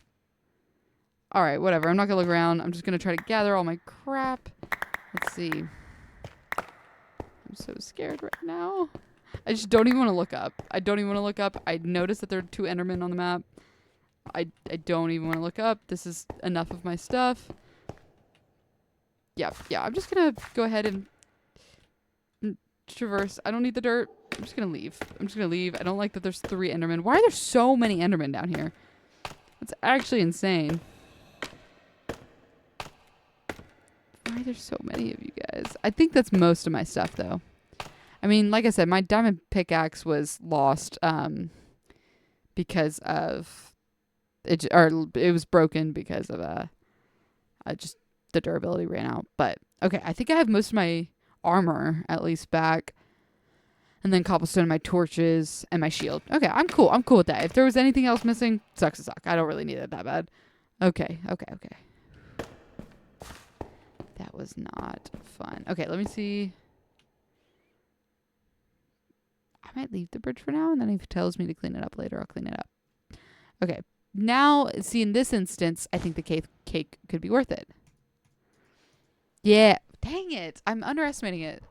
Alright, whatever. I'm not gonna look around. I'm just gonna try to gather all my crap. Let's see. I'm so scared right now. I just don't even want to look up. I noticed that there are 2 Endermen on the map. I don't even want to look up. This is enough of my stuff. Yeah, I'm just gonna go ahead and traverse. I don't need the dirt. I'm just gonna leave. I don't like that there's 3 Endermen. Why are there so many Endermen down here? That's actually insane. Why there's so many of you guys? I think that's most of my stuff, though. I mean, like I said, my diamond pickaxe was lost because of it, or it was broken because of just the durability ran out. But okay, I think I have most of my armor at least back, and then cobblestone, my torches, and my shield. Okay, I'm cool. I'm cool with that. If there was anything else missing, sucks to suck. I don't really need it that bad. Okay. That was not fun. Okay, let me see. I might leave the bridge for now, and then if he tells me to clean it up later, I'll clean it up. Okay. Now, see, in this instance, I think the cake could be worth it. Yeah. Dang it. I'm underestimating it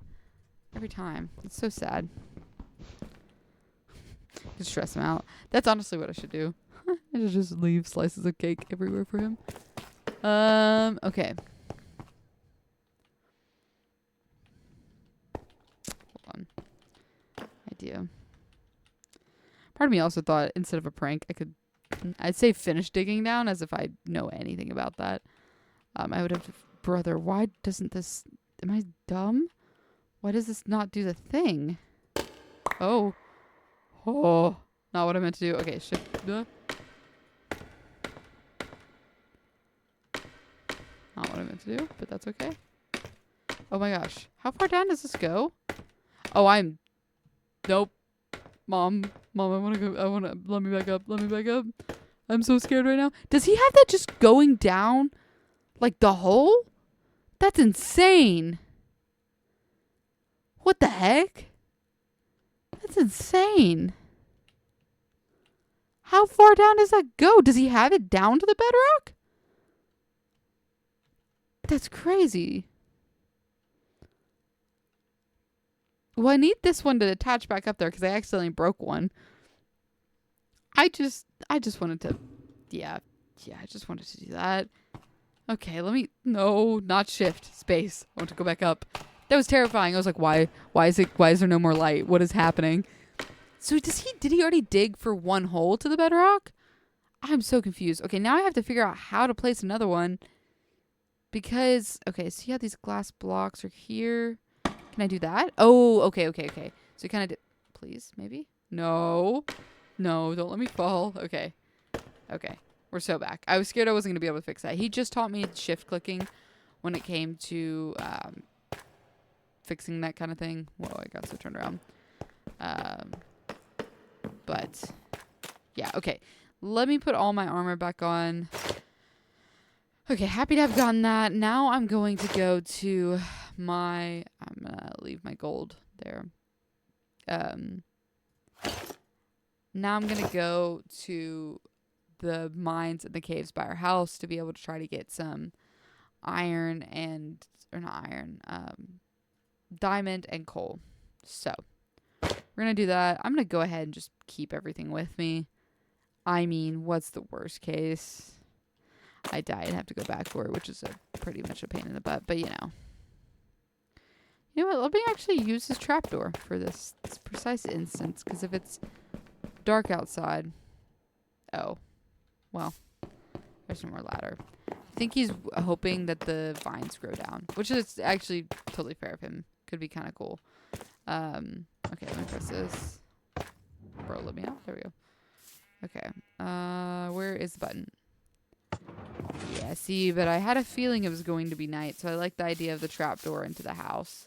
every time. It's so sad. Just stress him out. That's honestly what I should do. I should just leave slices of cake everywhere for him. Okay. Hold on. Idea. Part of me also thought instead of a prank, I'd say finish digging down as if I know anything about that. I would have to, brother, why doesn't this, am I dumb? Why does this not do the thing? Oh, not what I meant to do. Okay, shift. Not what I meant to do, but that's okay. Oh my gosh. How far down does this go? Oh, nope. Mom, I want to go. Let me back up. I'm so scared right now. Does he have that just going down like the hole? That's insane. What the heck? That's insane. How far down does that go? Does he have it down to the bedrock? That's crazy. Well, I need this one to attach back up there because I accidentally broke one. I just wanted to, I just wanted to do that. Okay, no, not shift, space. I want to go back up. That was terrifying. I was like, why is there no more light? What is happening? So did he already dig for one hole to the bedrock? I'm so confused. Okay, now I have to figure out how to place another one because, okay, see how these glass blocks are here? Can I do that? Oh, okay. So you kind of did, please, maybe? No, don't let me fall. Okay. We're so back. I was scared I wasn't going to be able to fix that. He just taught me shift clicking when it came to fixing that kind of thing. Whoa, I got so turned around. But yeah, okay. Let me put all my armor back on. Okay, happy to have gotten that. Now I'm going to go to I'm going to leave my gold there. Now I'm going to go to the mines and the caves by our house to be able to try to get some diamond and coal. So we're going to do that. I'm going to go ahead and just keep everything with me. I mean, what's the worst case? I die and have to go back for it, which is pretty much a pain in the butt, but you know. You know what? Let me actually use this trapdoor for this precise instance, because if it's dark outside... Oh. Well, there's no more ladder. I think he's hoping that the vines grow down, which is actually totally fair of him. Could be kind of cool. Okay, let me press this. Bro, let me out. There we go. Okay. Where is the button? Yeah, see, but I had a feeling it was going to be night, so I like the idea of the trapdoor into the house.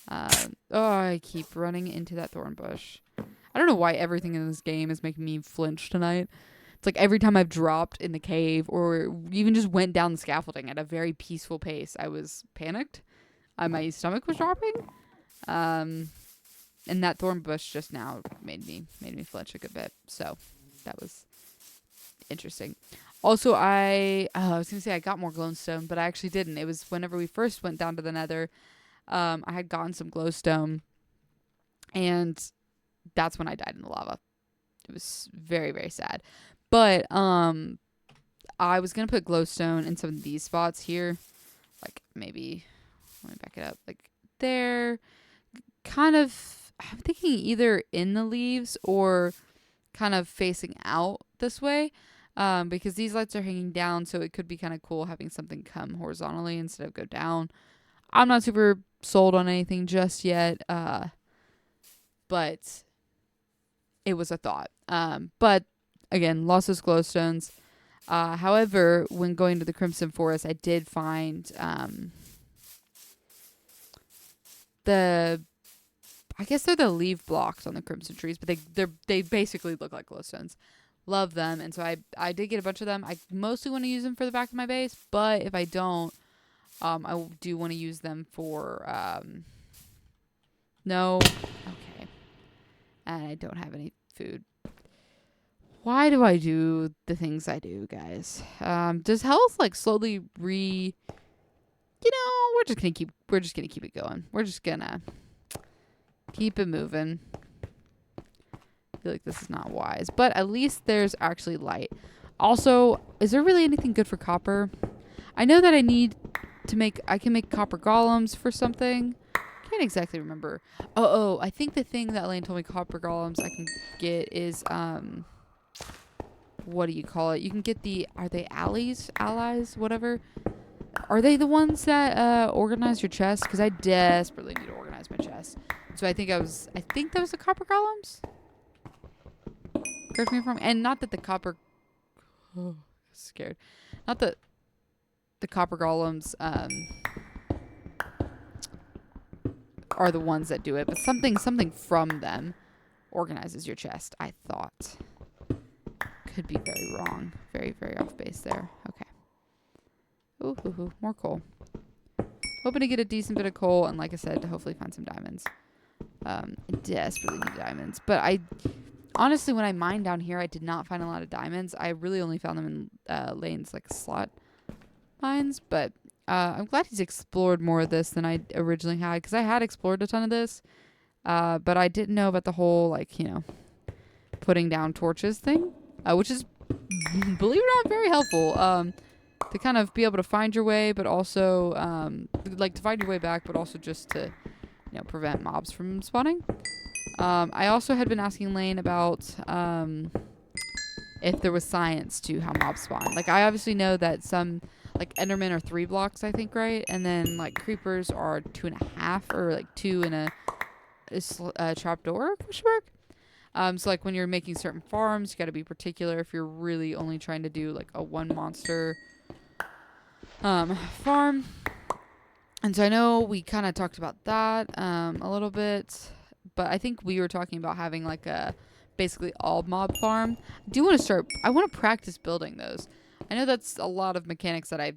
I keep running into that thorn bush. I don't know why everything in this game is making me flinch tonight. It's like every time I've dropped in the cave or even just went down the scaffolding at a very peaceful pace, I was panicked. My stomach was dropping. And that thorn bush just now made me flinch a good bit. So that was interesting. Also, I was going to say I got more glowstone, but I actually didn't. It was whenever we first went down to the Nether, I had gotten some glowstone, and that's when I died in the lava. It was very, very sad. But I was going to put glowstone in some of these spots here. Like maybe, let me back it up. Like there, kind of, I'm thinking either in the leaves or kind of facing out this way. Because these lights are hanging down, so it could be kind of cool having something come horizontally instead of go down. I'm not super sold on anything just yet, but it was a thought. But again, lost those glowstones. However, when going to the Crimson Forest, I did find I guess they're the leaf blocks on the crimson trees, but they basically look like glowstones. Love them, and so I did get a bunch of them. I mostly want to use them for the back of my base, but if I don't, I do want to use them for no, okay, and I don't have any food. Why do I do the things I do, guys? Does health like slowly we're just gonna keep it going. We're just gonna keep it moving. I feel like this is not wise, but at least there's actually light. Also, is there really anything good for copper? I know that I can make copper golems for something. Can't exactly remember. Oh, I think the thing that Elaine told me copper golems I can get is what do you call it? You can get are they allies, whatever. Are they the ones that organize your chest? Because I desperately need to organize my chest. So I think that was the copper golems. Correct me if I'm wrong. And not that the copper. Oh, scared. Not that the copper golems are the ones that do it, but something from them organizes your chest. I thought. Could be very wrong. Very, very off base there. Okay. Ooh, more coal. Hoping to get a decent bit of coal, and like I said, to hopefully find some diamonds. I desperately need diamonds. But honestly, when I mined down here, I did not find a lot of diamonds. I really only found them in lanes like slot mines. But I'm glad he's explored more of this than I originally had, because I had explored a ton of this. But I didn't know about the whole, putting down torches thing, which is, believe it or not, very helpful. To kind of be able to find your way, but also, to find your way back, but also just to, prevent mobs from spawning. I also had been asking Lane about, if there was science to how mobs spawn. Like, I obviously know that some, Endermen are 3 blocks, I think, right? And then, creepers are 2.5, or, 2 in a trapdoor, question mark? So, when you're making certain farms, you gotta be particular if you're really only trying to do, a 1 monster farm. And so I know we kind of talked about that a little bit, but I think we were talking about having a basically all mob farm. I want to practice building those. I know that's a lot of mechanics that I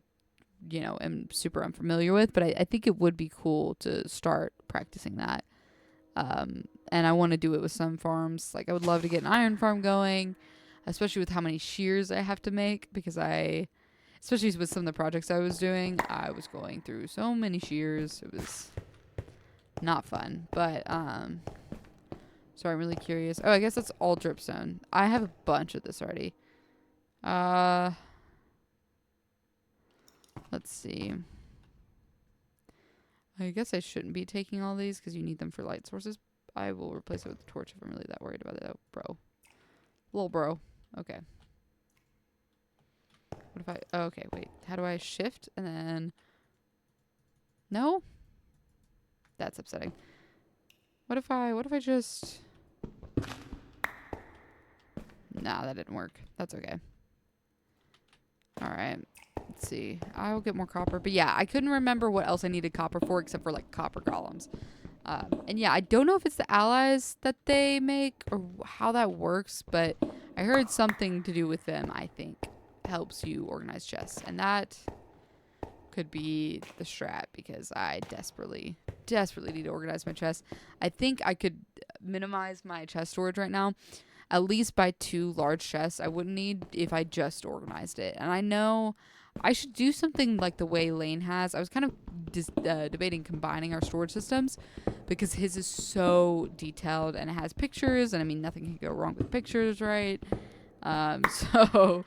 am super unfamiliar with, but I think it would be cool to start practicing that. And I want to do it with some farms. I would love to get an iron farm going, especially with how many shears I have to make, because especially with some of the projects I was doing, I was going through so many shears. It was not fun. But, so I'm really curious. Oh, I guess that's all dripstone. I have a bunch of this already. Let's see. I guess I shouldn't be taking all these because you need them for light sources. I will replace it with a torch if I'm really that worried about it. Oh, bro. Little bro. Okay. What if okay, wait. How do I shift and then... No? That's upsetting. What if I just... Nah, that didn't work. That's okay. Alright. Let's see. I will get more copper. But yeah, I couldn't remember what else I needed copper for except for copper golems. And yeah, I don't know if it's the allies that they make or how that works, but I heard something to do with them, I think. Helps you organize chests, and that could be the strat, because I desperately need to organize my chest. I think I could minimize my chest storage right now at least by 2 large chests. I wouldn't need if I just organized it. And I know I should do something like the way Lane has. I was kind of debating combining our storage systems, because his is so detailed and it has pictures, and I mean, nothing can go wrong with pictures, right? So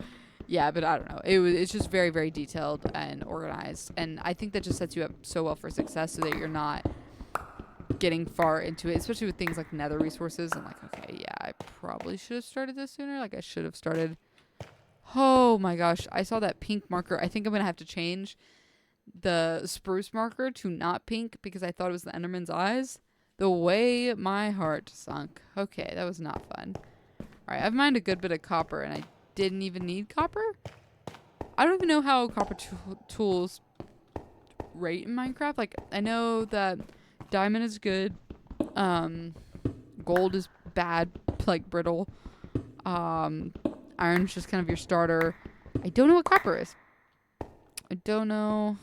yeah, but I don't know. It's just very, very detailed and organized. And I think that just sets you up so well for success, so that you're not getting far into it, especially with things like nether resources. I'm okay, yeah, I probably should have started this sooner. I should have started Oh my gosh. I saw that pink marker. I think I'm going to have to change the spruce marker to not pink because I thought it was the Enderman's eyes. The way my heart sunk. Okay, that was not fun. Alright, I've mined a good bit of copper and I didn't even need copper. I don't even know how copper tools rate in Minecraft. Like, I know that diamond is good. Gold is bad, like brittle. Iron's just kind of your starter. I don't know what copper is. I don't know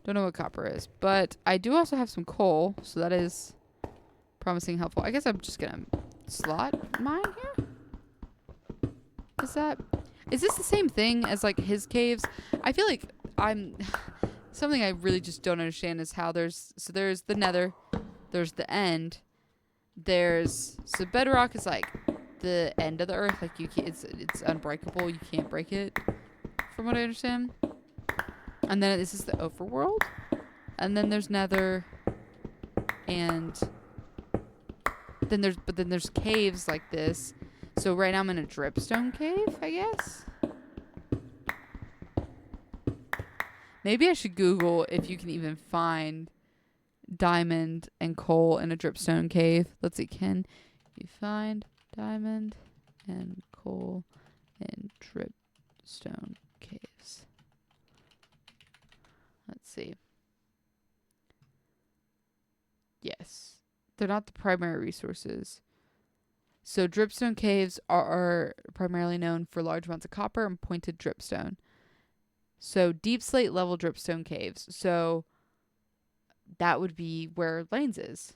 what copper is. But I do also have some coal, so that is promising helpful. I guess I'm just gonna slot mine here. Is this the same thing as like his caves? I feel like something I really just don't understand is how there's the Nether, there's the end, so bedrock is like the end of the earth, like it's unbreakable, you can't break it, from what I understand. And then this is the overworld, and then there's Nether, and then there's caves like this. So right now I'm in a dripstone cave, I guess. Maybe I should Google if you can even find diamond and coal in a dripstone cave. Let's see, can you find diamond and coal in dripstone caves? Let's see. Yes. They're not the primary resources. So dripstone caves are primarily known for large amounts of copper and pointed dripstone. So deep slate level dripstone caves. So that would be where Lanes is.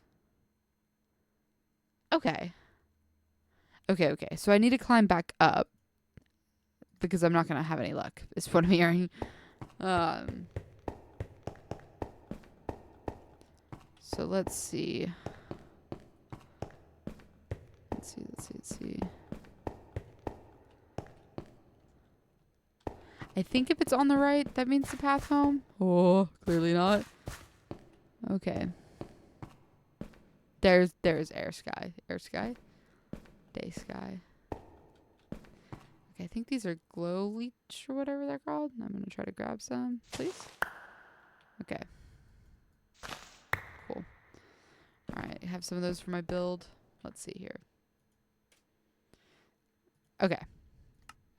Okay. Okay. So I need to climb back up because I'm not going to have any luck, is what I'm hearing. So let's see. Let's see. I think if it's on the right, that means the path home. Oh, clearly not. Okay. There's air sky, day sky. Okay, I think these are glow leech or whatever they're called. I'm gonna try to grab some, please. Okay. Cool. All right, I have some of those for my build. Let's see here. Okay.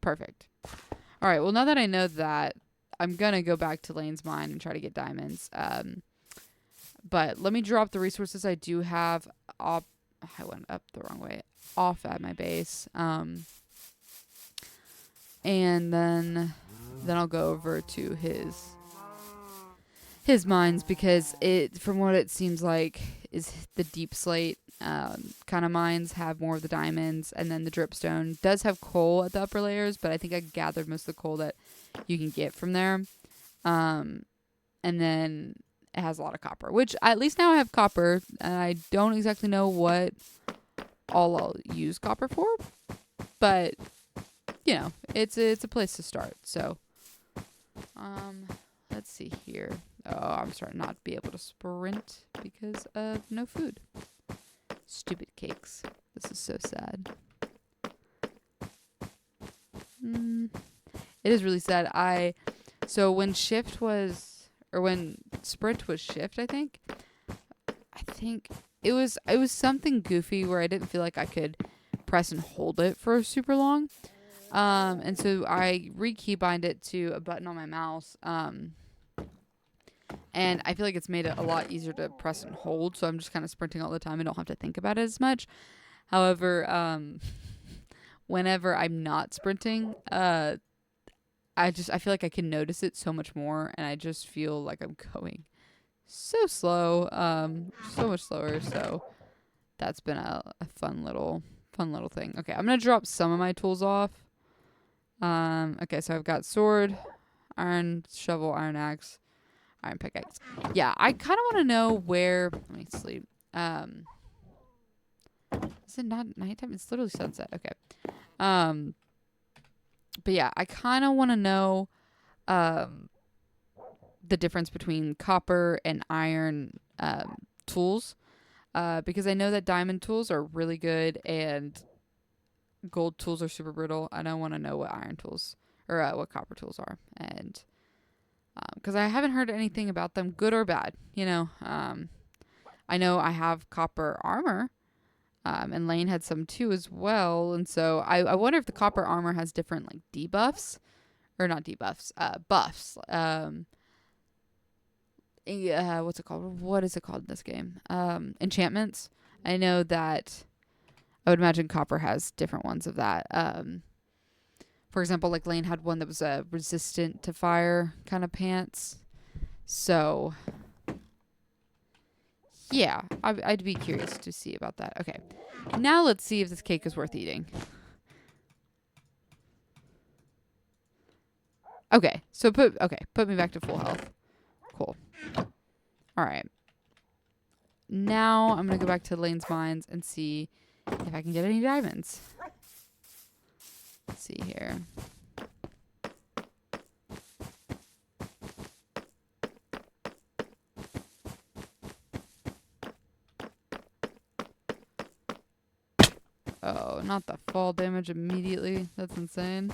Perfect. All right. Well, now that I know that, I'm gonna go back to Lane's mine and try to get diamonds. But let me drop the resources I do have off. I went up the wrong way. Off at my base. And then I'll go over to his mines because from what it seems like, is the deep slate kind of mines have more of the diamonds, and then the dripstone does have coal at the upper layers, but I think I gathered most of the coal that you can get from there. And then it has a lot of copper, which at least now I have copper, and I don't exactly know what all I'll use copper for, but you know, it's a place to start. So, let's see here. Oh, I'm starting not to be able to sprint because of no food. Stupid cakes. This is so sad. It is really sad. So when when sprint was shift, I think it was something goofy where I didn't feel like I could press and hold it for super long. And so I re-keybind it to a button on my mouse. And I feel like it's made it a lot easier to press and hold, so I'm just kind of sprinting all the time. I don't have to think about it as much. However, whenever I'm not sprinting, I feel like I can notice it so much more, and I just feel like I'm going so slow, so much slower. So that's been a fun little thing. Okay, I'm gonna drop some of my tools off. Okay, so I've got sword, iron shovel, iron axe, iron pickaxe. Yeah, I kind of want to know where. Let me sleep. Is it not nighttime? It's literally sunset. Okay. But yeah, I kind of want to know the difference between copper and iron tools, because I know that diamond tools are really good and gold tools are super brittle. I don't want to know what iron tools or what copper tools are. And because I haven't heard anything about them, good or bad. You know, I know I have copper armor. And Lane had some too as well. And so I wonder if the copper armor has different like debuffs. Or not debuffs, buffs. What's it called? What is it called in this game? Enchantments. I know that I would imagine copper has different ones of that. For example, like Lane had one that was resistant to fire kind of pants. So, yeah, I'd be curious to see about that. Okay, now let's see if this cake is worth eating. Okay, so put me back to full health. Cool. All right. Now I'm going to go back to Lane's mines and see if I can get any diamonds. Let's see here. Oh, not the fall damage immediately. That's insane.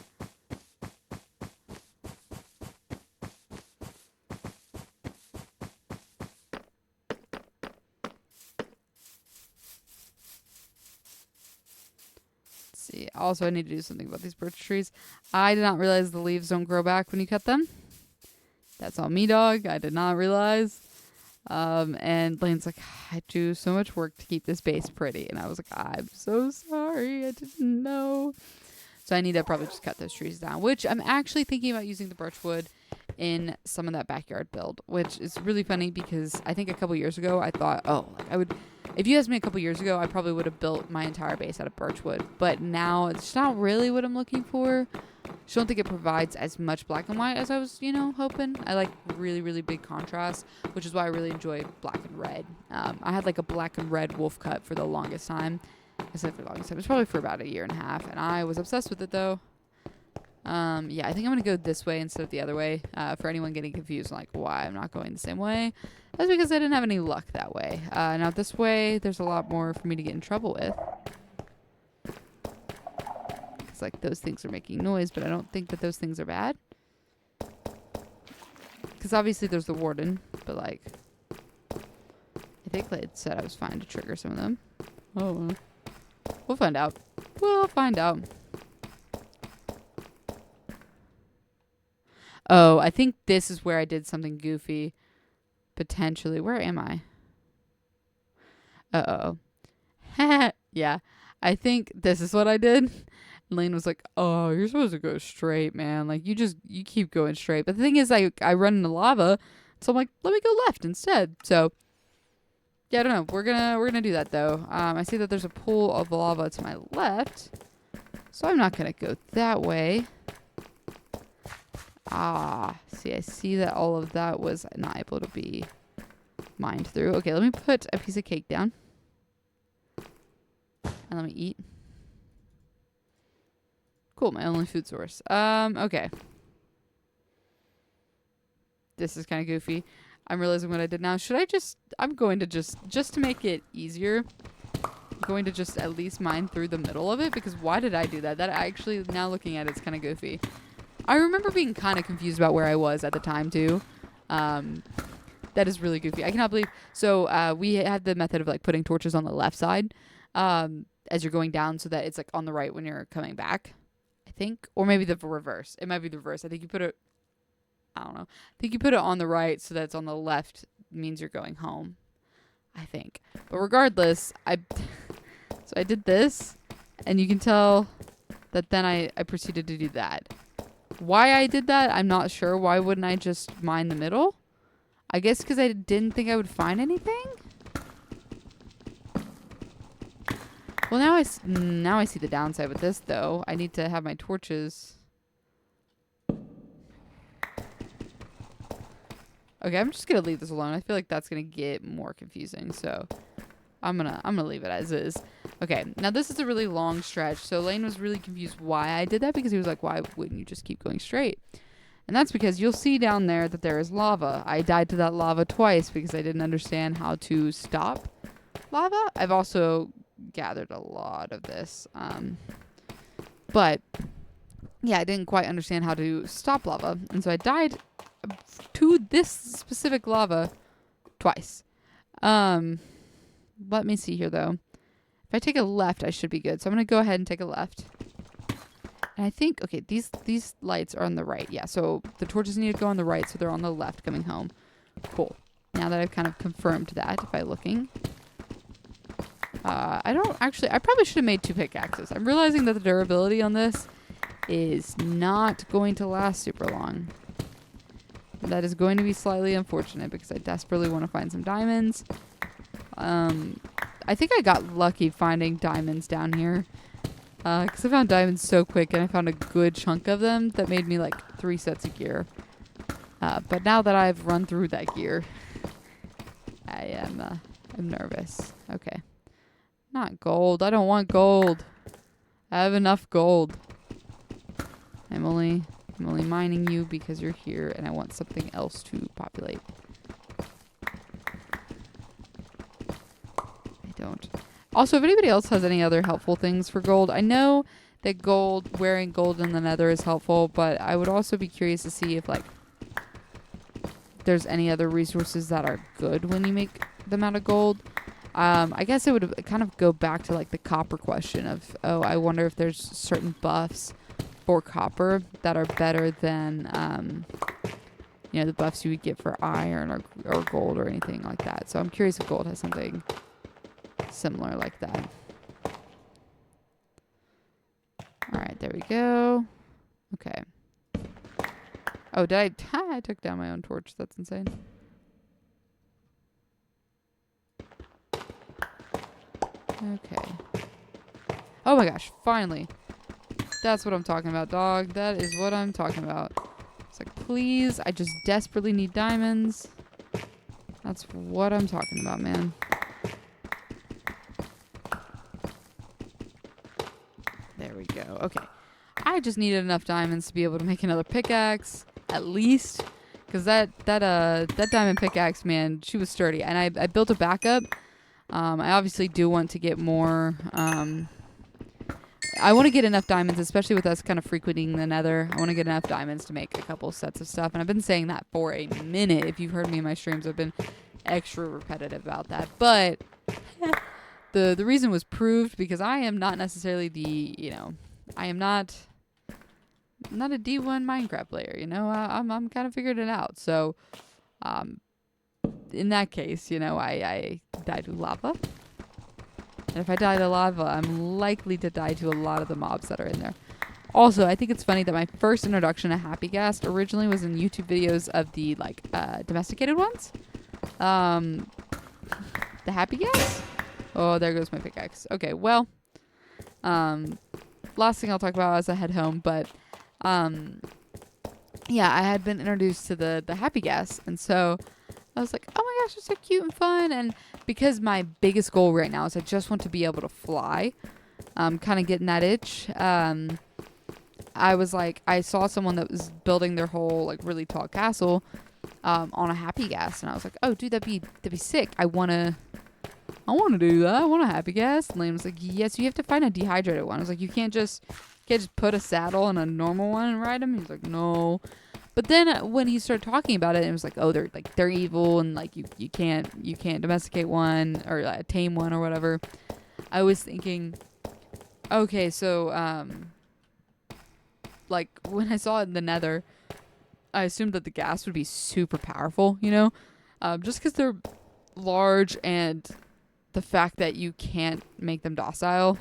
See. Also, I need to do something about these birch trees. I did not realize the leaves don't grow back when you cut them. That's on me, dog. I did not realize. And Lane's like, I do so much work to keep this base pretty. And I was like, I'm so sorry. I didn't know. So I need to probably just cut those trees down, which I'm actually thinking about using the birch wood in some of that backyard build, which is really funny because I think a couple years ago I thought, oh, like I would, if you asked me a couple years ago, I probably would have built my entire base out of birch wood. But now it's not really what I'm looking for. I don't think it provides as much black and white as I was, hoping. I like really, really big contrast, which is why I really enjoy black and red. I had like a black and red wolf cut for the longest time. I said for the longest time. It was probably for about 1.5 years, and I was obsessed with it though. Yeah, I think I'm going to go this way instead of the other way. For anyone getting confused, like why I'm not going the same way, that's because I didn't have any luck that way. Now this way, there's a lot more for me to get in trouble with. It's like those things are making noise, but I don't think that those things are bad. Because obviously there's the warden, but like, I think they had said I was fine to trigger some of them. Oh, we'll find out. We'll find out. Oh, I think this is where I did something goofy. Potentially. Where am I? Uh-oh. Yeah. I think this is what I did. Lane was like, oh, you're supposed to go straight, man. Like, you keep going straight. But the thing is, I run into lava. So I'm like, let me go left instead. So, yeah, I don't know. We're gonna do that, though. I see that there's a pool of lava to my left. So I'm not going to go that way. See, I see that all of that was not able to be mined through. Okay, let me put a piece of cake down. And let me eat. Cool, my only food source. Okay. This is kind of goofy. I'm realizing what I did now. I'm going to just to make it easier, I'm going to just at least mine through the middle of it, because why did I do that? That actually, now looking at it, it's kind of goofy. I remember being kind of confused about where I was at the time, too. That is really goofy. I cannot believe... So, we had the method of, like, putting torches on the left side as you're going down so that it's, like, on the right when you're coming back, I think. Or maybe the reverse. It might be the reverse. I think you put it... I don't know. I think you put it on the right so that it's on the left means you're going home, I think. But regardless, so I did this, and you can tell that then I proceeded to do that. Why I did that, I'm not sure. Why wouldn't I just mine the middle? I guess because I didn't think I would find anything? Well, now I see the downside with this, though. I need to have my torches. Okay, I'm just going to leave this alone. I feel like that's going to get more confusing, so I'm gonna leave it as is. Okay, now this is a really long stretch, so Lane was really confused why I did that, because he was like, why wouldn't you just keep going straight? And that's because you'll see down there that there is lava. I died to that lava twice because I didn't understand how to stop lava. I've also gathered a lot of this. But yeah, I didn't quite understand how to stop lava. And so I died to this specific lava twice. Let me see here though. If I take a left, I should be good. So I'm going to go ahead and take a left. And I think, okay, these lights are on the right. Yeah, so the torches need to go on the right, so they're on the left coming home. Cool. Now that I've kind of confirmed that by looking. I probably should have made 2 pickaxes. I'm realizing that the durability on this is not going to last super long. That is going to be slightly unfortunate because I desperately want to find some diamonds. I think I got lucky finding diamonds down here. Because I found diamonds so quick and I found a good chunk of them that made me like 3 sets of gear. But now that I've run through that gear, I'm nervous. Okay. Not gold. I don't want gold. I have enough gold. I'm only mining you because you're here and I want something else to populate. I don't. Also, if anybody else has any other helpful things for gold, I know that wearing gold in the nether is helpful, but I would also be curious to see if like there's any other resources that are good when you make them out of gold. I guess it would kind of go back to like the copper question of, oh, I wonder if there's certain buffs for copper that are better than, the buffs you would get for iron or gold or anything like that. So I'm curious if gold has something similar like that. All right, there we go. Okay. Oh, I took down my own torch. That's insane. Okay. Oh my gosh, finally. That's what I'm talking about, dog. That is what I'm talking about. It's like, please, I just desperately need diamonds. That's what I'm talking about, man. There we go. Okay. I just needed enough diamonds to be able to make another pickaxe, at least. Because that diamond pickaxe, man, she was sturdy. And I built a backup. I obviously do want to get more. I want to get enough diamonds, especially with us kind of frequenting the nether. I want to get enough diamonds to make a couple sets of stuff. And I've been saying that for a minute. If you've heard me in my streams, I've been extra repetitive about that. But the reason was proved because I am not necessarily I am not a D1 Minecraft player, I'm kind of figured it out. So, in that case, I die to lava. And if I die to lava, I'm likely to die to a lot of the mobs that are in there. Also, I think it's funny that my first introduction to Happy Gas originally was in YouTube videos of the, domesticated ones. The Happy Gas? Oh, there goes my pickaxe. Okay, well, last thing I'll talk about as I head home, but, yeah, I had been introduced to the Happy Gas, and so I was like, oh my gosh, it's so cute and fun. And because my biggest goal right now is I just want to be able to fly, kind of getting that itch. I was like, I saw someone that was building their whole like really tall castle on a Happy Gas, and I was like, oh dude, that'd be sick. I wanna do that. I want a Happy Gas. And Lane was like, yes, you have to find a dehydrated one. I was like, you can't just put a saddle on a normal one and ride them. He's like, no. But then when he started talking about it, it was like, oh, they're evil and like you can't domesticate one or tame one or whatever. I was thinking, okay, so like when I saw it in the Nether, I assumed that the gas would be super powerful, just because they're large and the fact that you can't make them docile,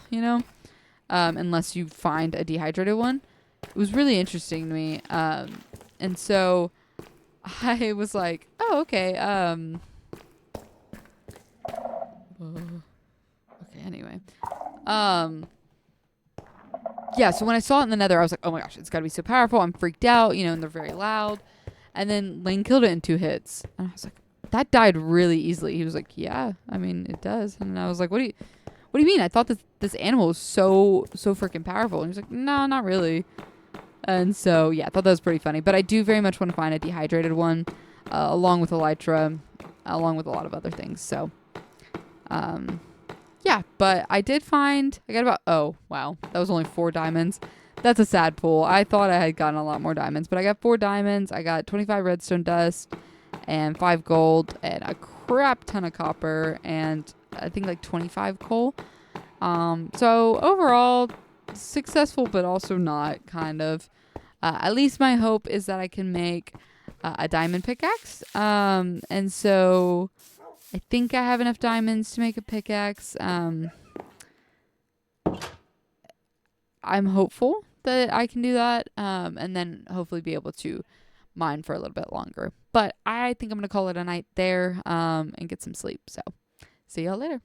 unless you find a dehydrated one. It was really interesting to me. And so I was like, oh, okay. Okay, anyway. Yeah, so when I saw it in the Nether, I was like, oh my gosh, it's got to be so powerful. I'm freaked out, and they're very loud. And then Lane killed it in 2 hits. And I was like, that died really easily. He was like, yeah, I mean, it does. And I was like, what do you mean? I thought this animal was so freaking powerful. And he was like, no, not really. And so, yeah, I thought that was pretty funny. But I do very much want to find a dehydrated one, along with elytra, along with a lot of other things. So, yeah. But I got about, oh, wow. That was only 4 diamonds. That's a sad pool. I thought I had gotten a lot more diamonds, but I got 4 diamonds. I got 25 redstone dust and 5 gold and a crap ton of copper and I think like 25 coal. So overall, successful, but also not, kind of. At least my hope is that I can make a diamond pickaxe. And so I think I have enough diamonds to make a pickaxe. I'm hopeful that I can do that, and then hopefully be able to mine for a little bit longer. But I think I'm going to call it a night there, and get some sleep. So see y'all later.